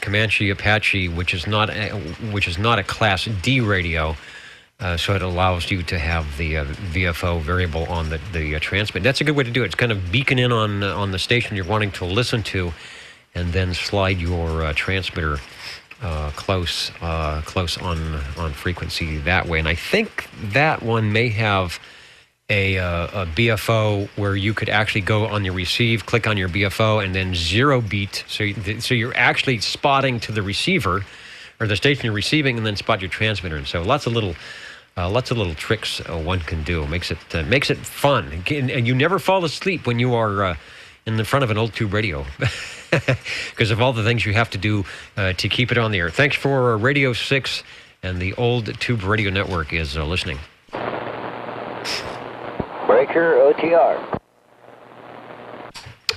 Comanche Apache, which is not a Class D radio, so it allows you to have the VFO variable on the transmit. That's a good way to do it. It's kind of beacon in on the station you're wanting to listen to, and then slide your transmitter close on frequency that way. And I think that one may have a BFO where you could actually go on your receive, click on your BFO, and then zero beat. So you're actually spotting to the receiver or the station you're receiving, and then spot your transmitter. And so lots of little tricks one can do. Makes it fun, and you never fall asleep when you are in the front of an old tube radio. Because of all the things you have to do to keep it on the air. Thanks for Radio 6, and the old tube radio network is listening. Breaker OTR.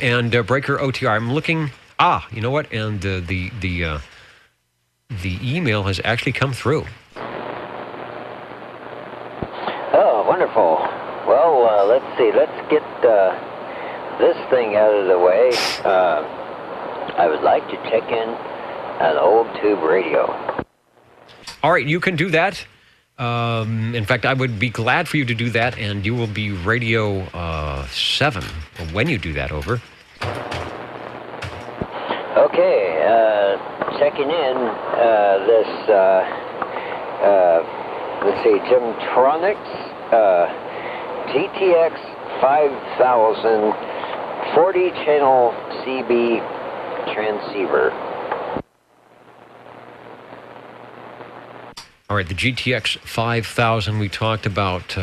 And Breaker OTR. I'm looking. You know what? And the email has actually come through. Oh, wonderful. Well, let's see. Let's get this thing out of the way. I would like to check in an old tube radio. All right, you can do that. In fact, I would be glad for you to do that, and you will be Radio 7 when you do that. Over. Okay, checking in this, let's see, Gemtronics GTX 5000 40-channel CB transceiver. All right, the GTX 5000 we talked about.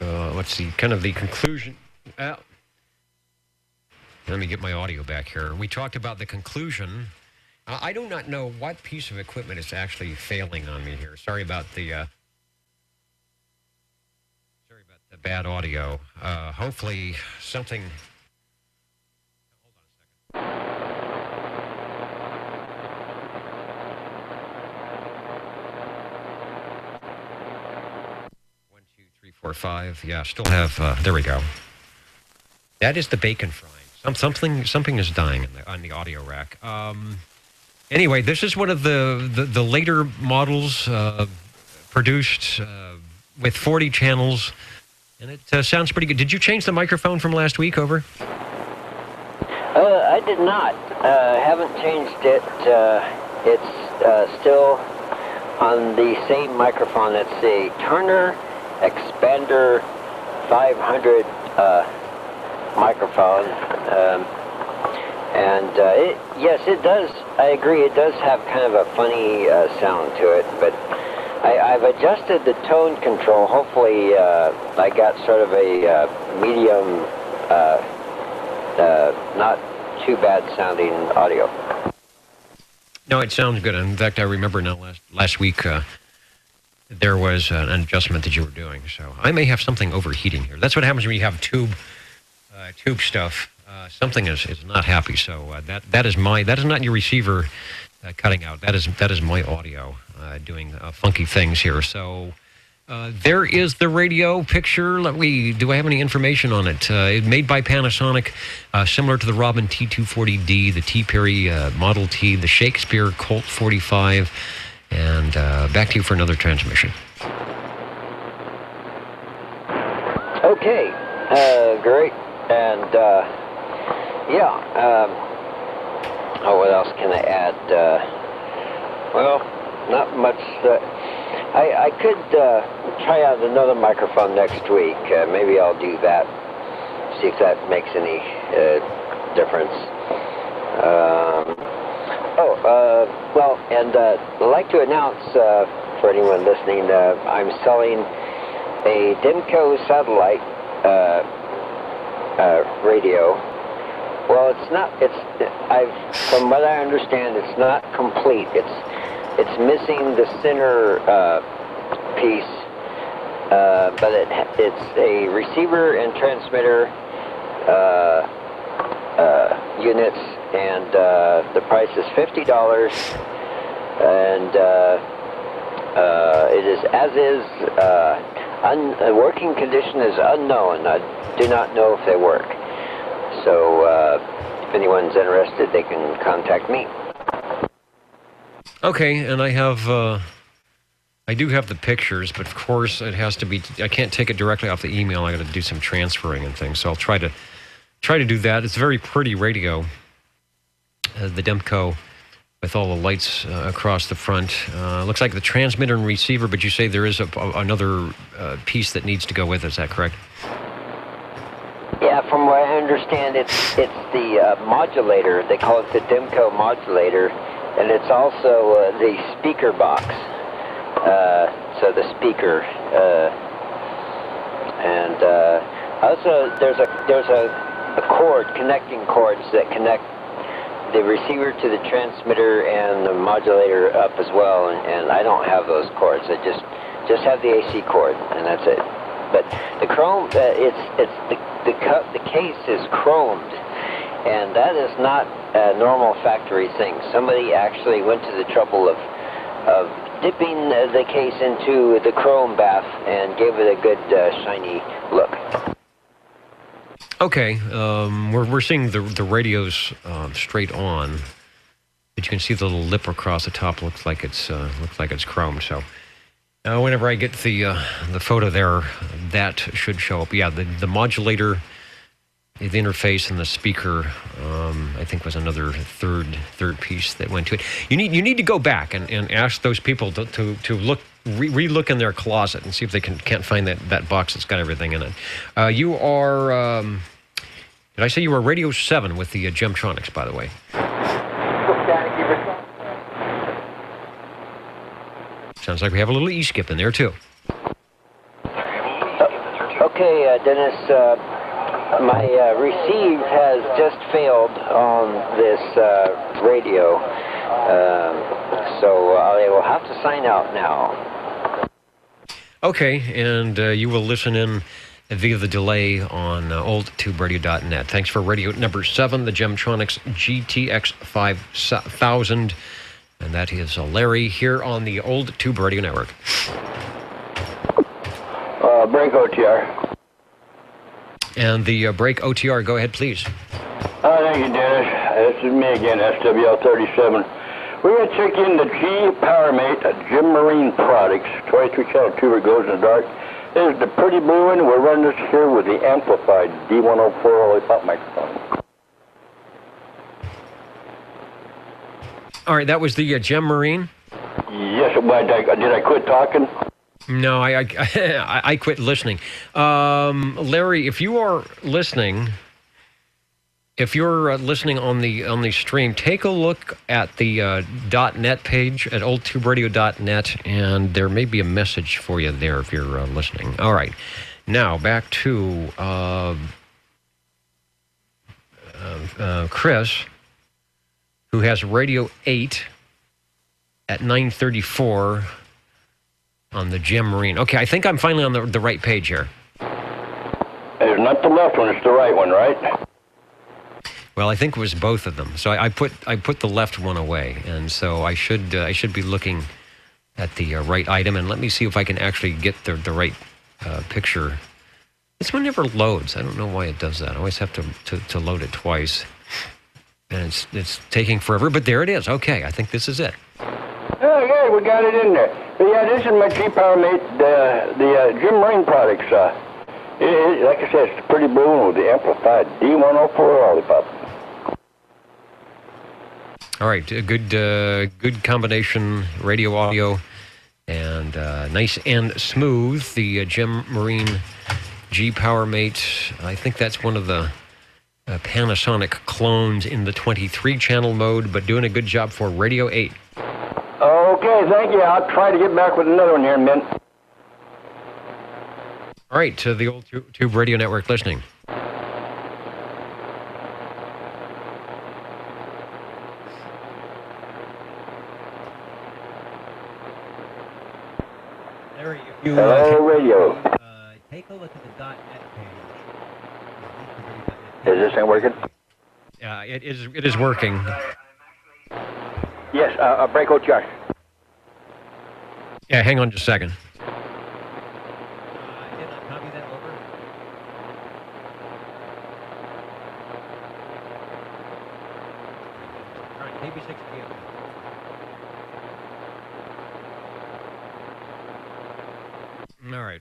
Let's see, kind of the conclusion. Let me get my audio back here. We talked about the conclusion. I do not know what piece of equipment is actually failing on me here. Sorry about the bad audio. Hopefully something. Hold on a second. 1, 2, 3, 4, 5. Yeah, still have. There we go. That is the bacon frying. Something is dying on the audio rack. Anyway, this is one of the later models produced with 40 channels, and it sounds pretty good. Did you change the microphone from last week? Over. I did not. Haven't changed it. It's still on the same microphone. It's a Turner Expander 500 microphone, And yes, it does. I agree. It does have kind of a funny sound to it, but I've adjusted the tone control. Hopefully, I got sort of a medium, not too bad sounding audio. No, it sounds good. In fact, I remember now last week there was an adjustment that you were doing. So I may have something overheating here. That's what happens when you have tube stuff. Something is not happy. So that is not your receiver cutting out. That is my audio doing funky things here. So there is the radio picture. Do I have any information on it? Made by Panasonic, similar to the Robin T240D, the T Perry Model T, the Shakespeare Colt 45, and back to you for another transmission. Okay, great, and what else can I add? Well, not much. I could try out another microphone next week. Maybe I'll do that. See if that makes any difference. I'd like to announce for anyone listening, I'm selling a Demco satellite radio. Well, it's not. From what I understand, it's not complete. It's missing the center piece, but it's a receiver and transmitter units, and the price is $50, and it is as is. Working condition is unknown. I do not know if they work. So if anyone's interested, they can contact me. Okay, and I do have the pictures, but of course it has to be. I can't take it directly off the email. I got to do some transferring and things. So I'll try to do that. It's a very pretty radio, the Demco, with all the lights across the front. Looks like the transmitter and receiver, but you say there is another piece that needs to go with it. Is that correct? Yeah, from what I understand, it's the modulator. They call it the Demco modulator, and it's also the speaker box. So the speaker, and also there's a cord, connecting cords that connect the receiver to the transmitter and the modulator up as well. And I don't have those cords. I just have the AC cord, and that's it. But the chrome, the case is chromed, and that is not a normal factory thing. Somebody actually went to the trouble of dipping the case into the chrome bath and gave it a good shiny look. Okay, we're seeing the radios straight on, but you can see the little lip across the top looks like it's chrome. So whenever I get the photo there, that should show up. Yeah, the modulator, the interface, and the speaker, I think was another third piece that went to it. You need to go back and ask those people to look. Re-look in their closet and see if they can't find that box that's got everything in it. You are, did I say you were Radio 7 with the Gemtronics, by the way? Sounds like we have a little E-skip in there, too. Okay, Dennis, my receive has just failed on this radio, so I will have to sign out now. Okay, and you will listen in via the delay on oldtuberadio.net. Thanks for radio number 7, the Gemtronics GTX 5000. And that is Larry here on the Old Tube Radio Network. Break OTR. And the break OTR, go ahead, please. Thank you, Dennis. This is me again, SWL37. We're going to check in the G PowerMate Gem Marine Products, 23-channel tuber, goes in the dark. This is the pretty blue one. We're running this here with the amplified D104 all pop microphone. All right, that was the Gem Marine? Yes, did I quit talking? No, I quit listening. Larry, if you are listening, If you're listening on the stream, take a look at the .net page at oldtuberadio.net, and there may be a message for you there if you're listening. All right. Now, back to Chris, who has Radio 8 at 9:34 on the Gem Marine. Okay, I think I'm finally on the right page here. It's not the left one, it's the right one, right? Well, I think it was both of them. So I put the left one away, and so I should be looking at the right item. And let me see if I can actually get the right picture. This one never loads. I don't know why it does that. I always have to load it twice, and it's taking forever. But there it is. Okay, I think this is it. Okay, we got it in there. But yeah, this is my G-Power Mate, the Gem Marine products. Like I said, it's pretty blue with the amplified D104 lollipop. All right, a good combination, radio audio, and nice and smooth. The Gem Marine G-Power Mate. I think that's one of the Panasonic clones in the 23-channel mode, but doing a good job for Radio 8. Okay, thank you. I'll try to get back with another one here in a minute. All right, to the Old Tube Radio Network listening. Larry, if you Hello, radio. take a look at the .net page. Is this thing working? It is working. Yes, Breako Josh. Yeah, hang on just a second. All right.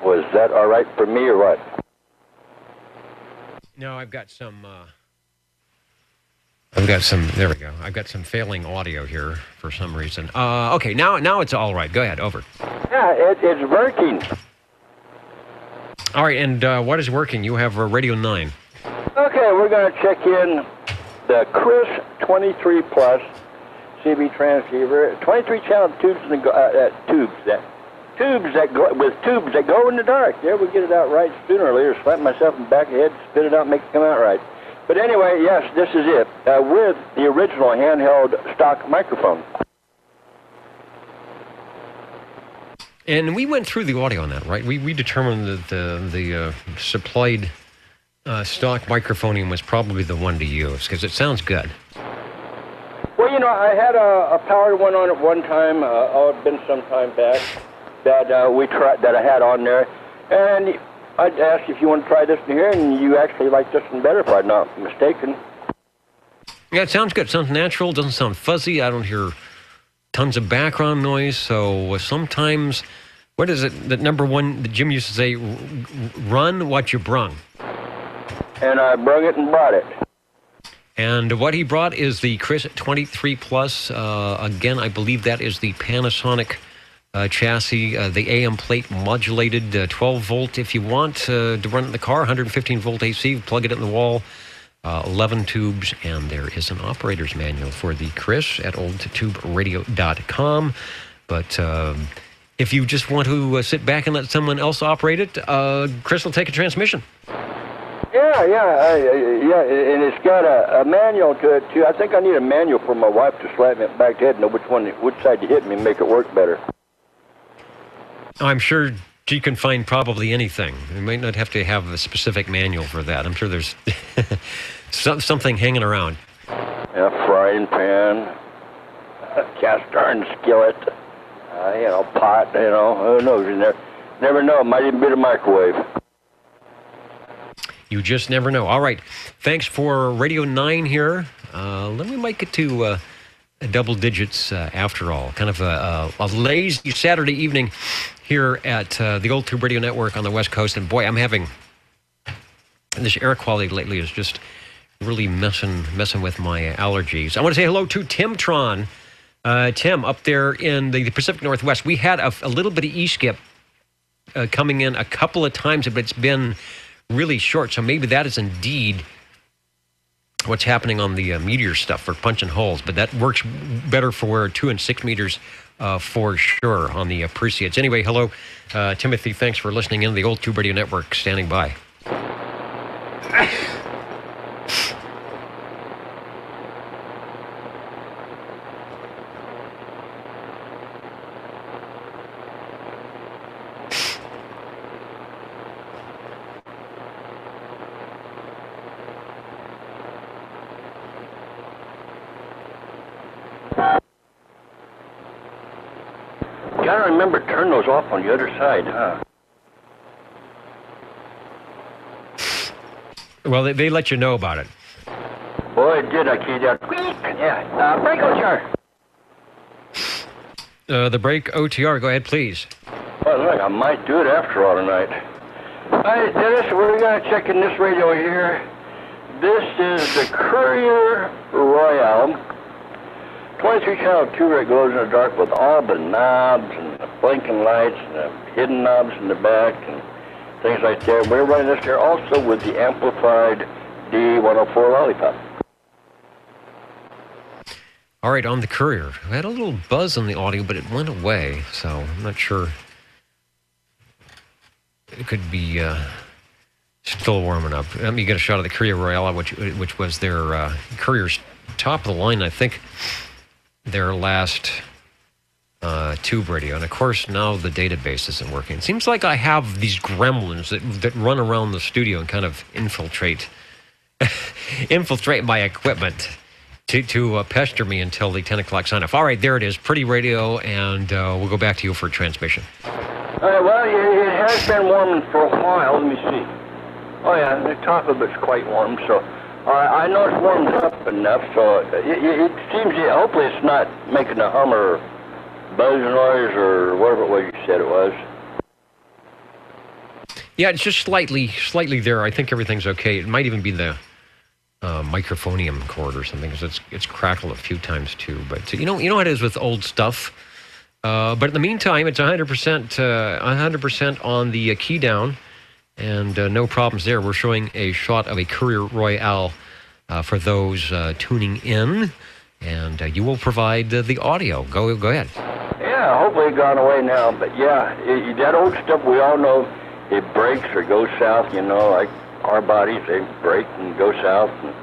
Was that all right for me or what? No, I've got some, there we go. I've got some failing audio here for some reason. Okay, now it's all right. Go ahead, over. Yeah, it's working. All right, and what is working? You have Radio 9. Okay, we're going to check in the Chris 23 Plus CB transceiver. 23 channel tubes that go in the dark. There, we get it out right sooner or later. Slap myself in the back of the head, spit it out, make it come out right. But anyway, yes, this is it, with the original handheld stock microphone. And we went through the audio on that, right? We determined that the supplied stock microphone was probably the one to use, because it sounds good. Well, you know, I had a powered one on at one time. It's been some time back that I had on there, and I'd ask if you want to try this in here, and you actually like this one better, if I'm not mistaken. Yeah, it sounds good. It sounds natural. Doesn't sound fuzzy. I don't hear tons of background noise. So sometimes, what is it that number one that Jim used to say? Run what you brung. And I brung it and brought it. And what he brought is the Chris 23 Plus. Again, I believe that is the Panasonic chassis, the AM plate modulated 12 volt if you want to run it in the car, 115 volt AC, plug it in the wall, 11 tubes, and there is an operator's manual for the Chris at oldtuberadio.com. But if you just want to sit back and let someone else operate it, Chris will take a transmission. Yeah, and it's got a manual to it, too. I think I need a manual for my wife to slap me in the back of the head and know which side to hit me and make it work better. I'm sure she can find probably anything. You might not have to have a specific manual for that. I'm sure there's something hanging around. A frying pan, a cast iron skillet, pot, who knows? You never know. It might even be the microwave. You just never know. All right. Thanks for Radio 9 here. We might get to double digits after all. Kind of a lazy Saturday evening here at the Old Tube Radio Network on the West Coast. And boy, I'm having this air quality lately is just really messing with my allergies. I want to say hello to Timtron. Tim, up there in the Pacific Northwest, we had a little bit of e-skip coming in a couple of times, but it's been really short. So maybe that is indeed what's happening on the meteor stuff for punching holes. But that works better for 2 and 6 meters for sure on the Perseus. Anyway, hello, Timothy. Thanks for listening in. The Old Tube Radio Network standing by. Gotta remember, turn those off on the other side, huh? Well, they let you know about it. Boy, did I kid out. Yeah, brake OTR. The brake OTR, go ahead, please. Well, look, I might do it after all tonight. Hey, Dennis, we're gonna check in this radio here. This is the Courier Royale. 23 channel tuner that glows in the dark with all the knobs and the blinking lights and the hidden knobs in the back and things like that. We're running this here also with the amplified D104 Lollipop. All right, on the Courier. I had a little buzz on the audio, but it went away, so I'm not sure. It could be still warming up. Let me get a shot of the Courier Royale, which was their Courier's top of the line, I think. Their last tube radio. And of course, now the database isn't working. It seems like I have these gremlins that run around the studio and kind of infiltrate my equipment to pester me until the 10 o'clock sign off. All right, there it is. Pretty radio, and we'll go back to you for transmission. Well, it has been warming for a while. Let me see. Oh, yeah, the top of it's quite warm, so... I know it's warmed up enough, so it seems, hopefully it's not making a hum or buzz noise or whatever it was you said it was. Yeah, it's just slightly there. I think everything's okay. It might even be the microphonium cord or something, because it's crackled a few times too. But you know how it is with old stuff. But in the meantime, it's 100% on the key down. And no problems there. We're showing a shot of a Courier Royale for those tuning in, and you will provide the audio. Go ahead. Yeah, hopefully it's gone away now. But yeah, that old stuff we all know, it breaks or goes south. Like our bodies, they break and go south. And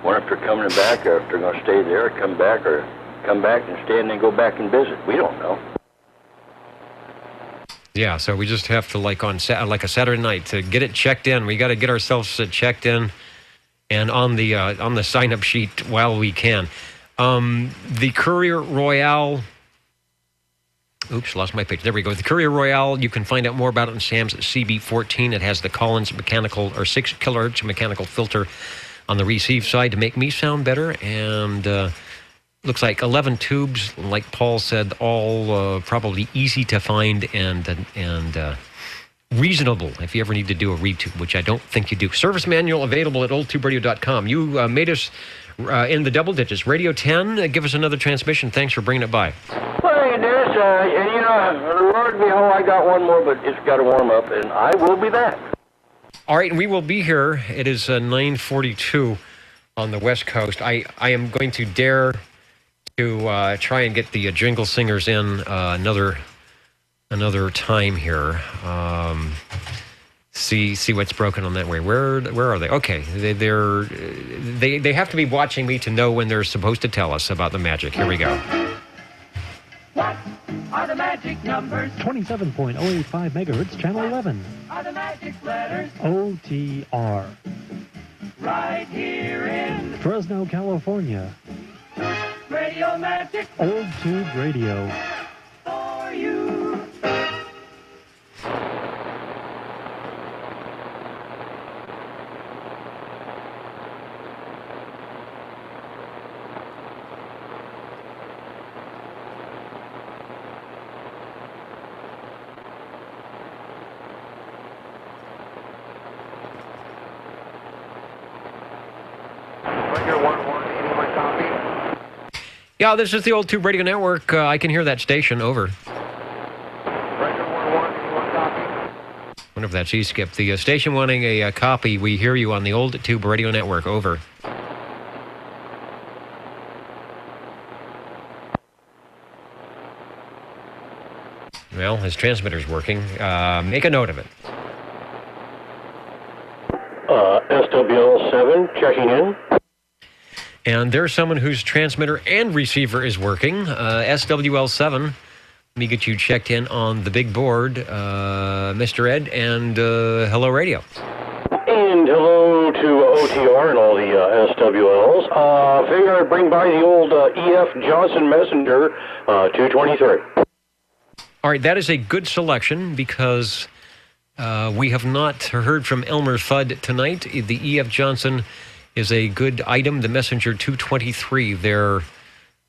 wonder if they're coming back, or if they're going to stay there, or come back and stay and then go back and visit. We don't know. Yeah, so we just have to, like a Saturday night, to get it checked in. We got to get ourselves checked in and on the sign-up sheet while we can. The Courier Royale... Oops, lost my page. There we go. The Courier Royale, you can find out more about it in Sam's CB14. It has the Collins 6 kilohertz mechanical filter on the receive side to make me sound better, and... looks like 11 tubes, like Paul said, all probably easy to find and reasonable if you ever need to do a retube, which I don't think you do. Service manual available at oldtuberadio.com. You made us in the double digits. Radio 10, give us another transmission. Thanks for bringing it by. Well, it is, and Lord behold, I got one more, but it's got to warm up, and I will be back. All right, and we will be here. It is 9:42 on the West Coast. I am going to dare to try and get the Jingle Singers in another time here. See what's broken on that way. Where are they? Okay, they have to be watching me to know when they're supposed to tell us about the magic. Here we go. What are the magic numbers? 27.085 megahertz, channel 11. Are the magic letters? OTR. Right here in Fresno, California. Radio Magic Old Tube Radio. for you. Breaker 11, any more copy? Yeah, this is the Old Tube Radio Network. I can hear that station. Over. Breaker 11, any more copy? Wonder if that's E-Skip. The station wanting a copy. We hear you on the Old Tube Radio Network. Over. Well, his transmitter's working. Make a note of it. SWL7 checking in. And there's someone whose transmitter and receiver is working. SWL7. Let me get you checked in on the big board, Mr. Ed, and hello, radio. And hello to OTR and all the SWLs. Figure I'd bring by the old EF Johnson Messenger 223. All right, that is a good selection because we have not heard from Elmer Fudd tonight. The EF Johnson is a good item. The Messenger 223, their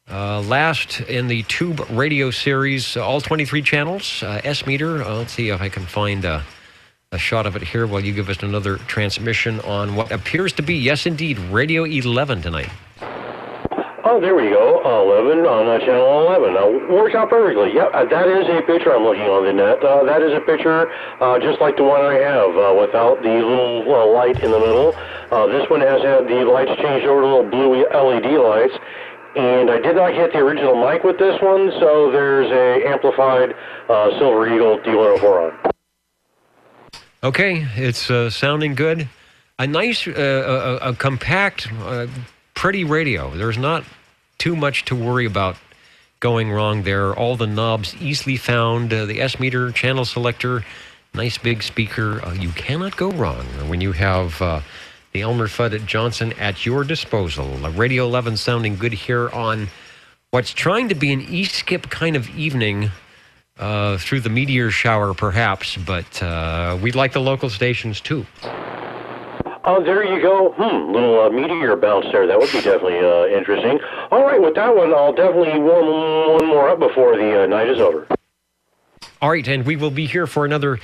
last in the Tube Radio series, all 23 channels, S-meter. Let's see if I can find a shot of it here while you give us another transmission on what appears to be, yes, indeed, Radio 11 tonight. Oh, there we go. 11 on channel 11. Works out perfectly. Yep, that is a picture I'm looking on the net. That is a picture just like the one I have without the little light in the middle. This one has had the lights changed over to little blue LED lights. And I did not get the original mic with this one, so there's a amplified Silver Eagle D104 on. Okay, it's sounding good. A nice, a compact, pretty radio. There's not too much to worry about going wrong there. All the knobs easily found. The S-meter, channel selector, nice big speaker. You cannot go wrong when you have the Elmer Fudd Johnson at your disposal. Radio 11 sounding good here on what's trying to be an E-Skip kind of evening through the meteor shower, perhaps, but we'd like the local stations too. Oh, there you go. Little meteor bounce there. That would be definitely interesting. All right, with that one, I'll definitely warm one more up before the night is over. All right, and we will be here for another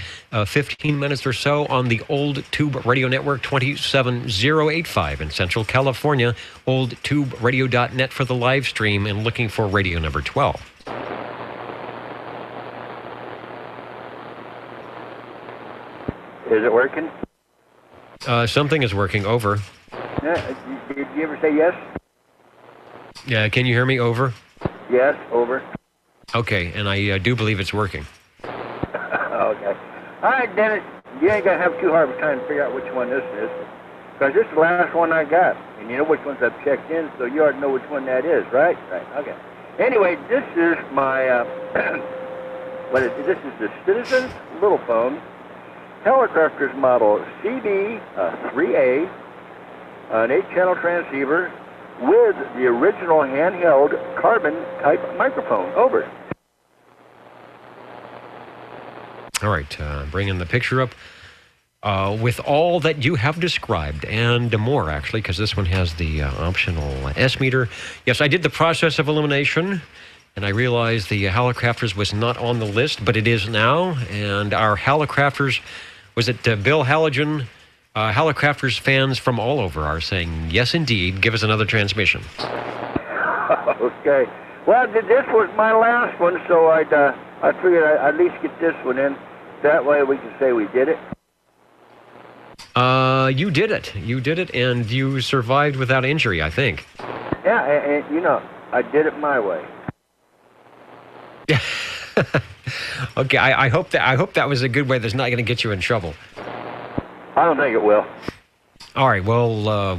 15 minutes or so on the Old Tube Radio Network 27085 in Central California, oldtuberadio.net for the live stream, and looking for radio number 12. Is it working? Something is working. Over. Yeah, did you ever say yes? Yeah, can you hear me? Over. Yes, over. Okay, and I do believe it's working. Okay. All right, Dennis, you ain't going to have too hard of a time to figure out which one this is, because this is the last one I got, and you know which ones I've checked in, so you already know which one that is, right? Right, okay. Anyway, this is my, this is the Citizen Little Phone Helicopters model CB3A, an 8-channel transceiver with the original handheld carbon-type microphone. Over. All right, bringing the picture up with all that you have described and more, actually, because this one has the optional S-meter. Yes, I did the process of elimination, and I realized the Halicrafters was not on the list, but it is now, and our Halicrafters, was it Bill Halligan? Halicrafters fans from all over are saying, yes, indeed, give us another transmission. Okay. Well, this was my last one, so I figured I'd at least get this one in. That way we can say we did it. You did it. You did it, and you survived without injury, I think. Yeah, and you know, I did it my way. Yeah. Okay, I hope that was a good way that's not going to get you in trouble. I don't think it will. All right, well,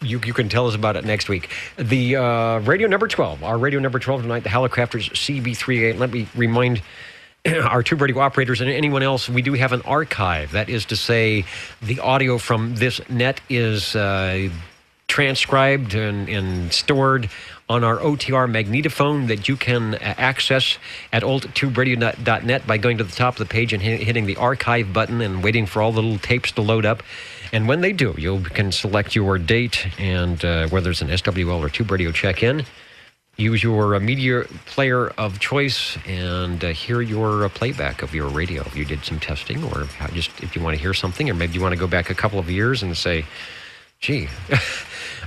you can tell us about it next week. The radio number 12, our radio number 12 tonight, the Halicrafters CB3A. Let me remind our tube radio operators and anyone else, we do have an archive. That is to say, the audio from this net is transcribed and stored on our OTR magnetophone that you can access at oldtuberadio.net by going to the top of the page and hitting the archive button and waiting for all the little tapes to load up. And when they do, you can select your date and whether it's an SWL or Tube Radio check-in. Use your media player of choice and hear your playback of your radio. If you did some testing or just if you want to hear something, or maybe you want to go back a couple of years and say, Gee,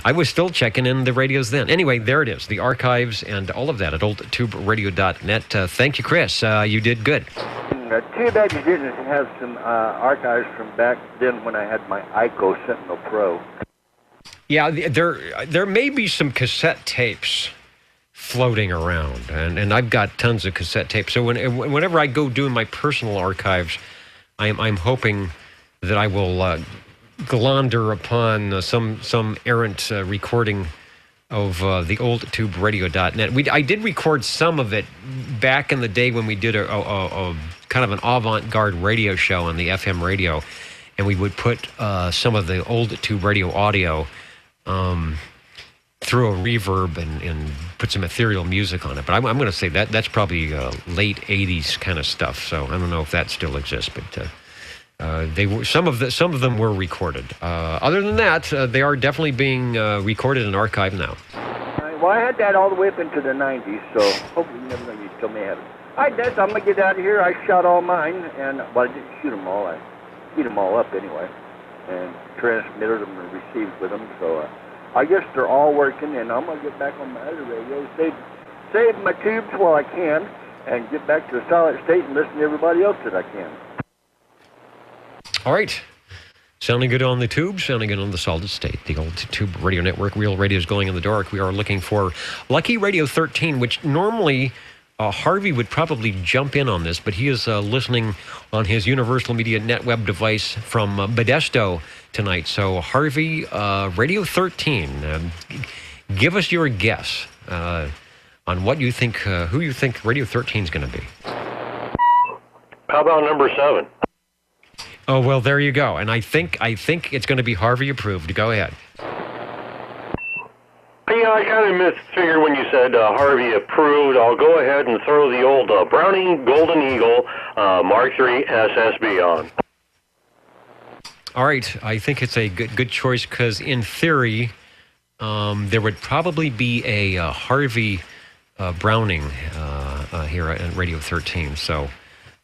I was still checking in the radios then. Anyway, there it is, the archives and all of that at oldtuberadio.net. Thank you, Chris. You did good. Too bad you didn't have some archives from back then when I had my ICO Sentinel Pro. Yeah, there may be some cassette tapes floating around, and I've got tons of cassette tapes. So whenever I go doing my personal archives, I'm hoping that I will glounder upon some errant recording of the oldtuberadio.net. I did record some of it back in the day when we did a kind of an avant-garde radio show on the FM radio, and we would put some of the old tube radio audio through a reverb and put some ethereal music on it. But I'm going to say that's probably late 80s kind of stuff, so I don't know if that still exists, but some of them were recorded. Other than that, they are definitely being recorded and archived now. Well, I had that all the way up into the 90s, so hopefully you never know, you still may have it. All right, Des, I'm going to get out of here. I shot all mine, and well, I didn't shoot them all. I beat them all up anyway, and transmitted them and received with them. So I guess they're all working, and I'm going to get back on my other radio, save my tubes while I can, and get back to a solid state and listen to everybody else that I can. All right. Sounding good on the tube, sounding good on the solid state. The old tube radio network, Real Radio is going in the dark. We are looking for Lucky Radio 13, which normally Harvey would probably jump in on this, but he is listening on his Universal Media Net web device from Modesto tonight. So Harvey, Radio 13, give us your guess on what you think, who you think Radio 13 is going to be. How about number 7? Oh, well, there you go. And I think it's going to be Harvey approved. Go ahead. Yeah, I kind of figured when you said Harvey approved. I'll go ahead and throw the old Browning Golden Eagle Mark III SSB on. All right. I think it's a good choice because in theory, there would probably be a Harvey Browning here at Radio 13. So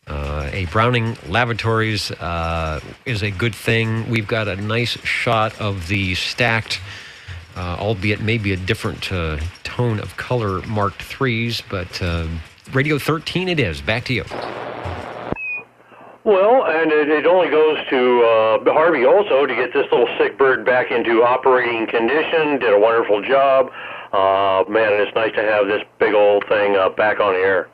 a Browning Lavatories is a good thing. We've got a nice shot of the stacked, albeit maybe a different tone of color Mark IIIs, but Radio 13 it is. Back to you. Well, and it only goes to Harvey also to get this little sick bird back into operating condition. Did a wonderful job. Man, it's nice to have this big old thing back on the air.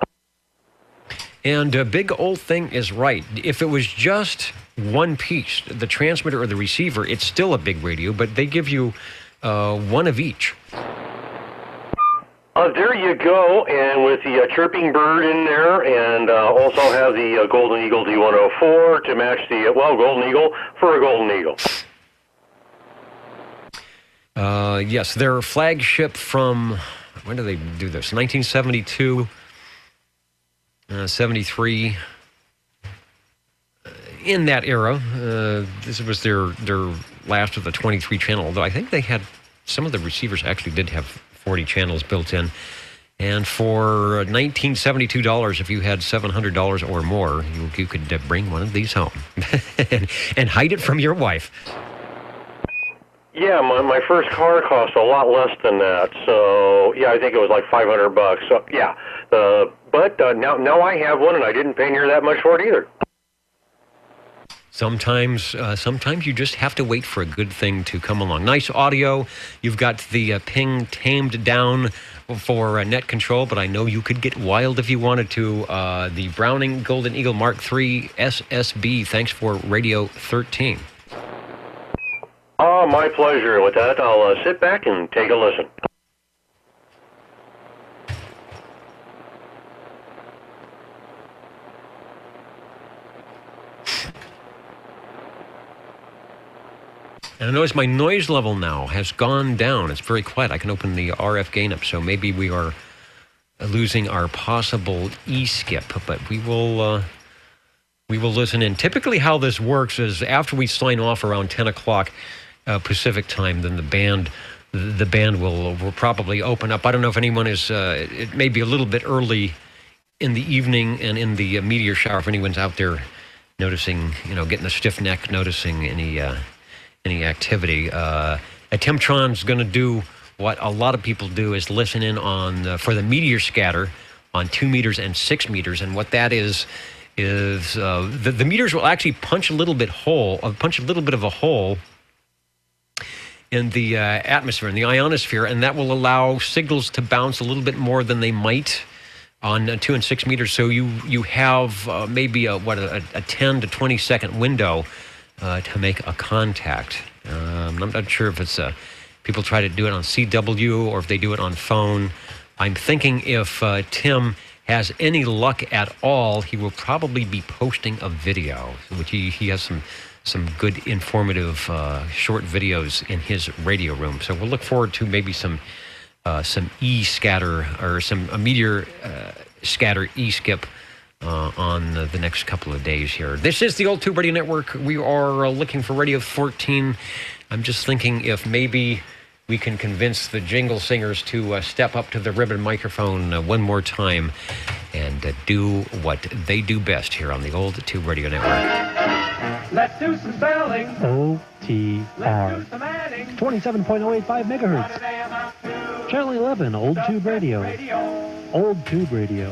And big old thing is right. If it was just one piece, the transmitter or the receiver, it's still a big radio, but they give you one of each. There you go, and with the chirping bird in there, and also have the Golden Eagle D104 to match the, Golden Eagle for a Golden Eagle. Yes, their flagship from, when did they do this? 1972, 73. In that era, this was their last of the 23 channel, although I think they had, some of the receivers actually did have 40 channels built in. And for $1972, if you had $700 or more, you could bring one of these home and hide it from your wife. Yeah, my first car cost a lot less than that. So, yeah, I think it was like $500. So, yeah. But now I have one, and I didn't pay near that much for it either. Sometimes you just have to wait for a good thing to come along. Nice audio. You've got the ping tamed down for net control, but I know you could get wild if you wanted to. The Browning Golden Eagle Mark III SSB. Thanks for Radio 13. Oh, my pleasure. With that, I'll sit back and take a listen. And I notice my noise level now has gone down. It's very quiet. I can open the RF gain up, so maybe we are losing our possible E-skip, but we will listen in. Typically how this works is after we sign off around 10 o'clock Pacific time, then the band will probably open up. I don't know if anyone is, it may be a little bit early in the evening and in the meteor shower, if anyone's out there noticing, getting a stiff neck, noticing any any activity. Timtron's going to do what a lot of people do, is listen in on for the meteor scatter on 2 meters and 6 meters, and what that is the meters will actually punch a little bit of a hole in the atmosphere, in the ionosphere, and that will allow signals to bounce a little bit more than they might on 2 and 6 meters. So you have maybe a 10 to 20 second window to make a contact. I'm not sure if it's people try to do it on CW or if they do it on phone. I'm thinking if Tim has any luck at all, he will probably be posting a video, which he has some good informative short videos in his radio room. So we'll look forward to maybe some e-scatter or a meteor scatter e-skip on the next couple of days here. This is the Old Tube Radio Network. We are looking for Radio 14. I'm just thinking if maybe we can convince the jingle singers to step up to the ribbon microphone one more time and do what they do best here on the Old Tube Radio Network. Let's do some spelling. OTR. 27.085 megahertz. Channel 11, Old Tube Radio. Old Tube Radio.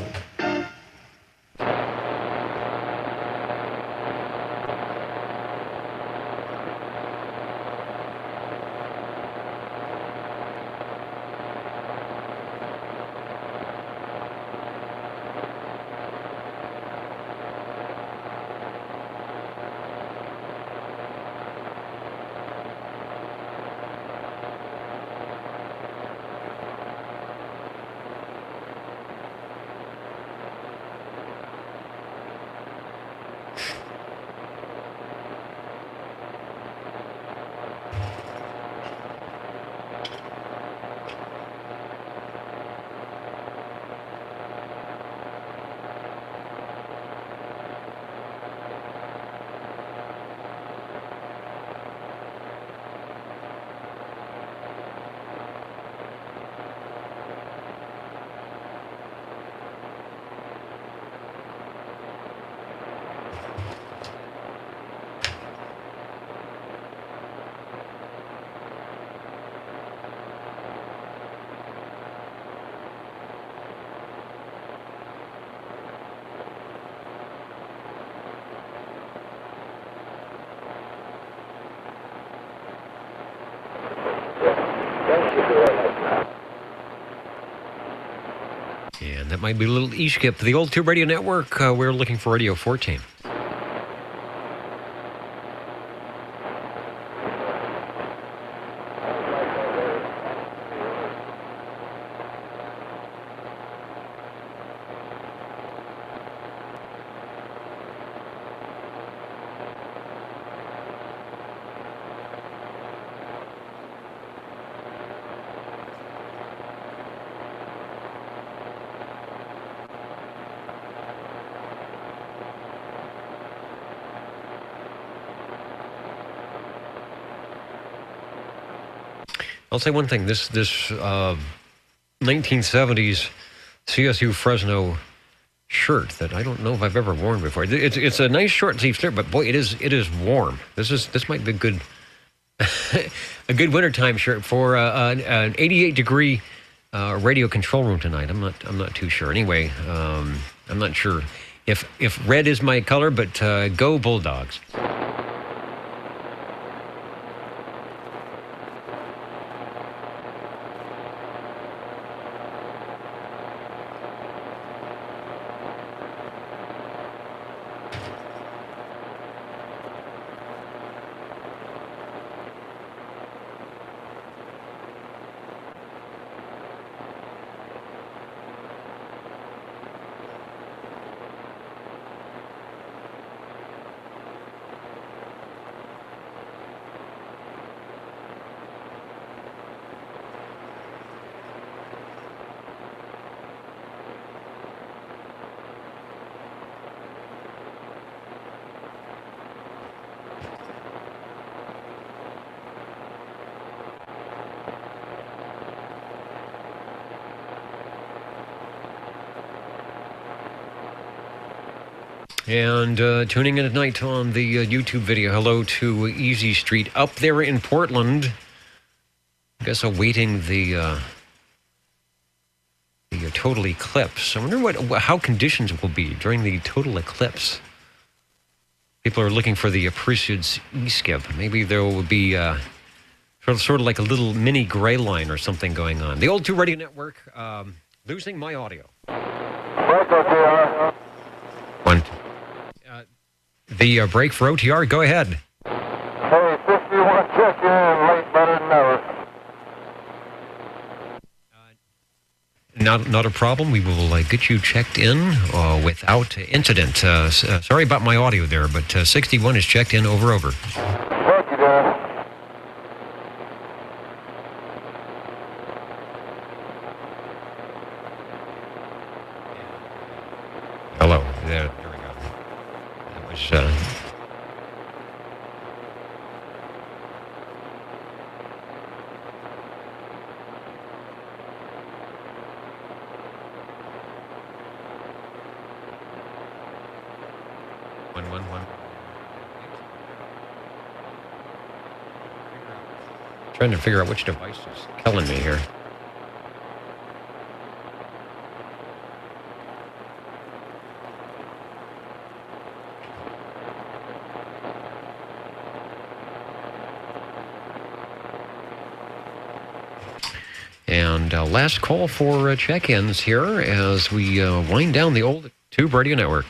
And that might be a little e-skip. The Old Tube Radio Network, we're looking for Radio 14. I'll say one thing. This 1970s CSU Fresno shirt that I don't know if I've ever worn before. It's a nice short sleeve shirt, but boy, it is warm. This might be a good a good wintertime shirt for an 88 degree radio control room tonight. I'm not too sure. Anyway, I'm not sure if red is my color, but go Bulldogs. And tuning in tonight on the YouTube video, hello to Easy Street up there in Portland. I guess awaiting the total eclipse. I wonder how conditions will be during the total eclipse. People are looking for the Perseids E-skip. Maybe there will be sort of like a little mini gray line or something going on. The Old Tube Radio Network, losing my audio. Break OTR. One. The break for OTR, go ahead. Hey, 61 check in, late better than ever. Not a problem. We will get you checked in without incident. Sorry about my audio there, but 61 is checked in over. Thank you, Dennis. Hello. There we go. That was... 111. Trying to figure out which device is killing me here. And last call for check-ins here as we wind down the Old Tube Radio Network.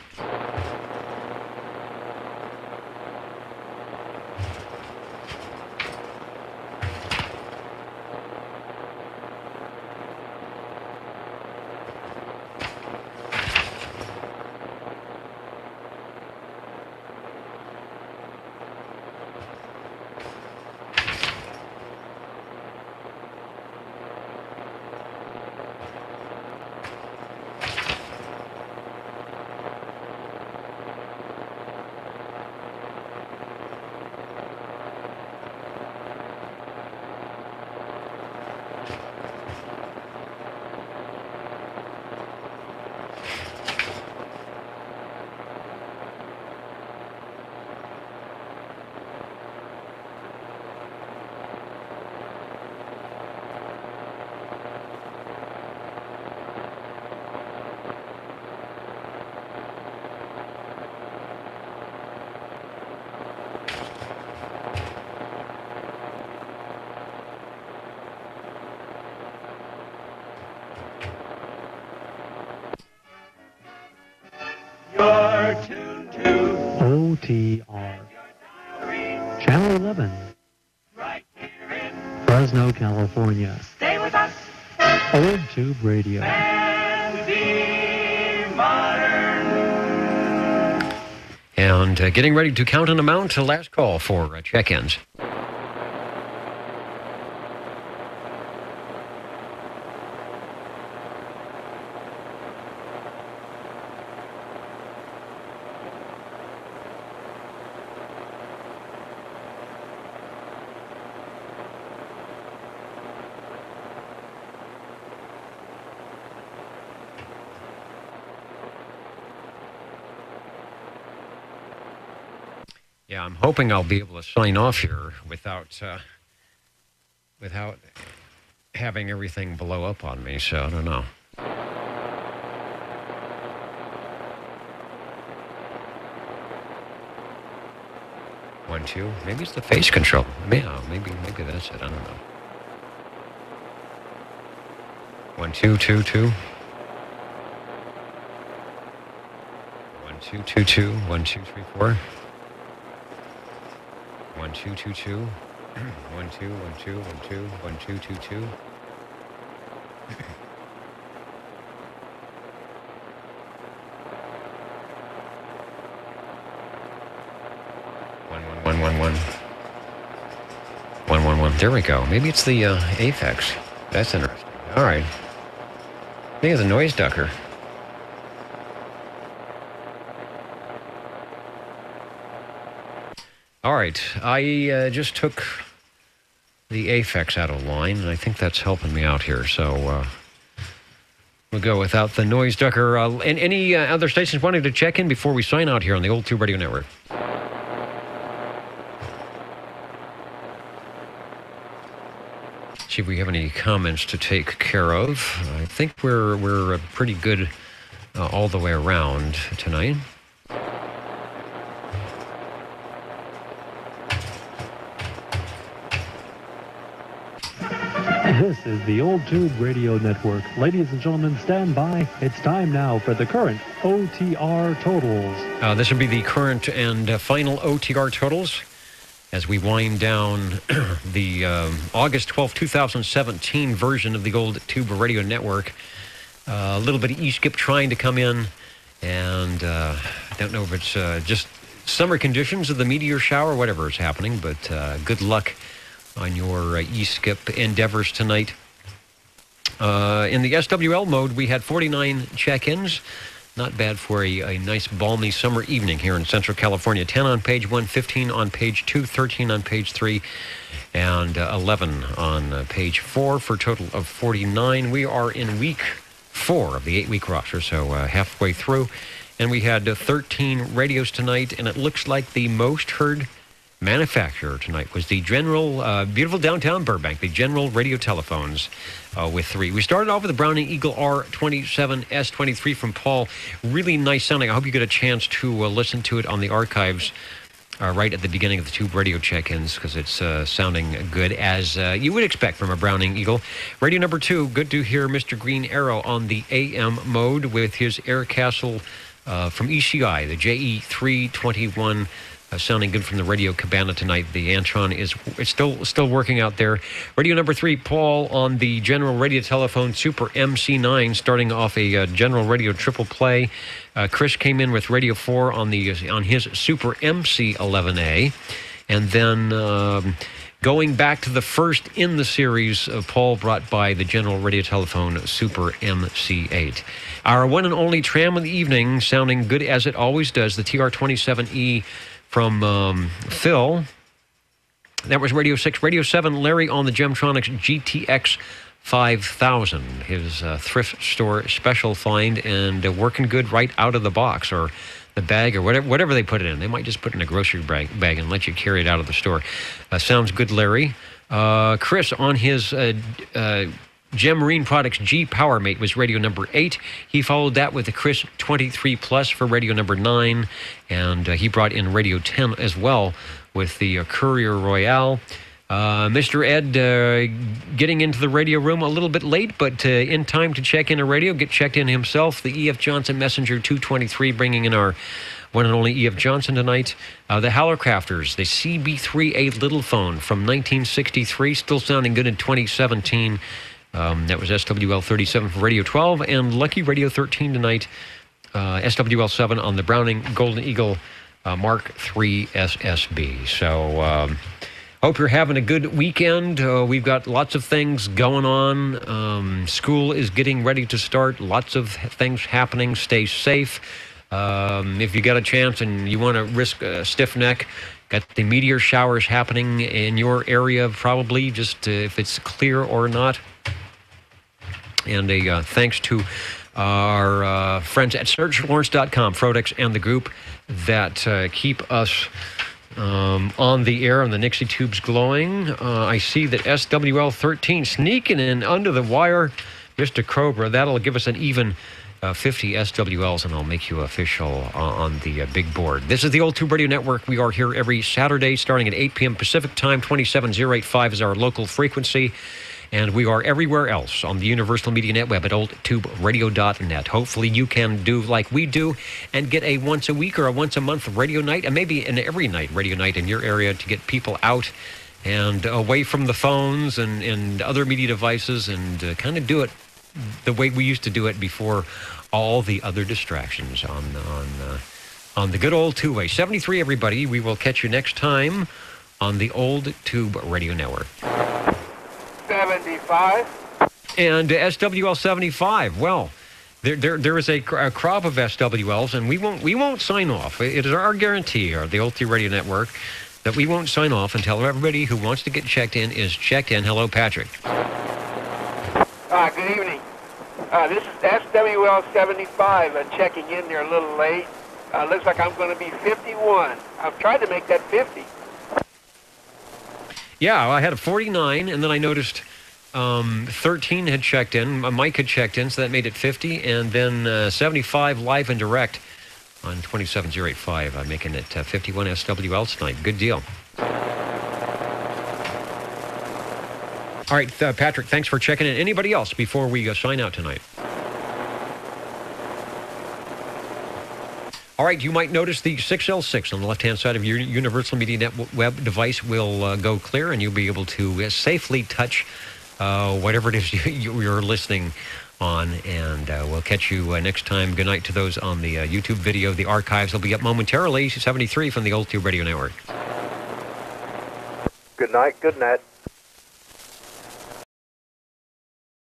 You're tuned to OTR. Channel 11. right here in. Fresno, California. Stay with us Old Tube Radio. and be modern. And getting ready to count an amount. Last call for check-ins. Yeah, I'm hoping I'll be able to sign off here without having everything blow up on me, so I don't know. One, two. Maybe it's the face control. Yeah, maybe that's it. I don't know. 1, 2, 2, 2. 1, 2, 2, 2. 1, 2, 3, 4. 1, 2, 2, 2. 1, 2, 1, 2, 1, 2, 1, 2, 2, 2. 1, 1, 1, 1. 1, 1, 1. There we go. Maybe it's the Aphex. That's interesting. All right. I think it's a noise ducker. All right, I just took the Aphex out of line, and I think that's helping me out here. So We'll go without the noise ducker. And any other stations wanting to check in before we sign out here on the Old Tube Radio Network? See if we have any comments to take care of. I think we're pretty good all the way around tonight. This is the Old Tube Radio Network. Ladies and gentlemen, stand by. It's time now for the current OTR totals. This will be the current and final OTR totals as we wind down the August 12, 2017 version of the Old Tube Radio Network. A little bit of E-skip trying to come in, and I don't know if it's just summer conditions of the meteor shower, whatever is happening, but good luck on your E-skip endeavors tonight. In the SWL mode, we had 49 check-ins. Not bad for a nice balmy summer evening here in Central California. 10 on page 1, 15 on page 2, 13 on page 3, and 11 on page 4 for a total of 49. We are in week 4 of the 8-week roster, so halfway through. And we had 13 radios tonight, and it looks like the most heard manufacturer tonight was the General, beautiful downtown Burbank, the General Radio Telephones with 3. We started off with the Browning Eagle R27S23 from Paul. Really nice sounding. I hope you get a chance to listen to it on the archives right at the beginning of the Tube Radio check-ins, because it's sounding good as you would expect from a Browning Eagle. Radio number 2, good to hear Mr. Green Arrow on the AM mode with his Air Castle from ECI, the JE321. Sounding good from the Radio Cabana tonight. The Antron is still working out there. Radio number 3, Paul on the General Radio Telephone Super MC9, starting off a General Radio triple play. Chris came in with Radio 4 on his Super MC11A, and then going back to the first in the series, Paul brought by the General Radio Telephone Super MC8. Our one and only tram of the evening, sounding good as it always does, the TR27E. From Phil. That was Radio 6. Radio 7, Larry on the Gemtronics GTX 5000. His thrift store special find, and working good right out of the box or the bag or whatever they put it in. They might just put it in a grocery bag and let you carry it out of the store. Sounds good, Larry. Chris on his Gem Marine Products G PowerMate was radio number 8. He followed that with the Chris 23 Plus for radio number 9, and he brought in radio 10 as well with the Courier Royale. Mr. Ed getting into the radio room a little bit late, but in time to check in a radio, get checked in himself. The E.F. Johnson Messenger 223, bringing in our one and only E.F. Johnson tonight. The Hallercrafters, the CB3A Little Phone from 1963, still sounding good in 2017. That was SWL 37 for Radio 12, and Lucky Radio 13 tonight, SWL 7 on the Browning Golden Eagle Mark III SSB. So hope you're having a good weekend. We've got lots of things going on. School is getting ready to start. Lots of things happening. Stay safe. If you got a chance and you want to risk a stiff neck, got the meteor showers happening in your area, probably, just if it's clear or not. And a thanks to our friends at SearchLawrence.com, Frodex, and the group that keep us on the air and the Nixie tubes glowing. I see that SWL 13 sneaking in under the wire. Mr. Cobra, that'll give us an even 50 SWLs, and I'll make you official on the big board. This is the Old Tube Radio Network. We are here every Saturday starting at 8 p.m. Pacific Time. 27085 is our local frequency. And we are everywhere else on the Universal Media Net web at oldtuberadio.net. Hopefully you can do like we do and get a once a week or a once a month radio night, and maybe an every night radio night in your area to get people out and away from the phones and other media devices, and kind of do it the way we used to do it before all the other distractions on the good old two-way. 73, everybody. We will catch you next time on the Old Tube Radio Network. 75. And SWL 75. Well, there is a crop of SWLs, and we won't sign off. It is our guarantee, or the Old Tube Radio Network, that we won't sign off until everybody who wants to get checked in is checked in. Hello, Patrick. Good evening. This is SWL75 checking in there a little late. Looks like I'm going to be 51. I've tried to make that 50. Yeah, I had a 49, and then I noticed 13 had checked in. Mike had checked in, so that made it 50. And then 75 live and direct on 27085. I'm making it 51 SWL tonight. Good deal. All right, Patrick, thanks for checking in. Anybody else before we sign out tonight? All right, you might notice the 6L6 on the left-hand side of your Universal Media Net web device will go clear, and you'll be able to safely touch whatever it is you're listening on, and we'll catch you next time. Good night to those on the YouTube video. The archives will be up momentarily. 73 from the Old Tube Radio Network. Good night. Good night.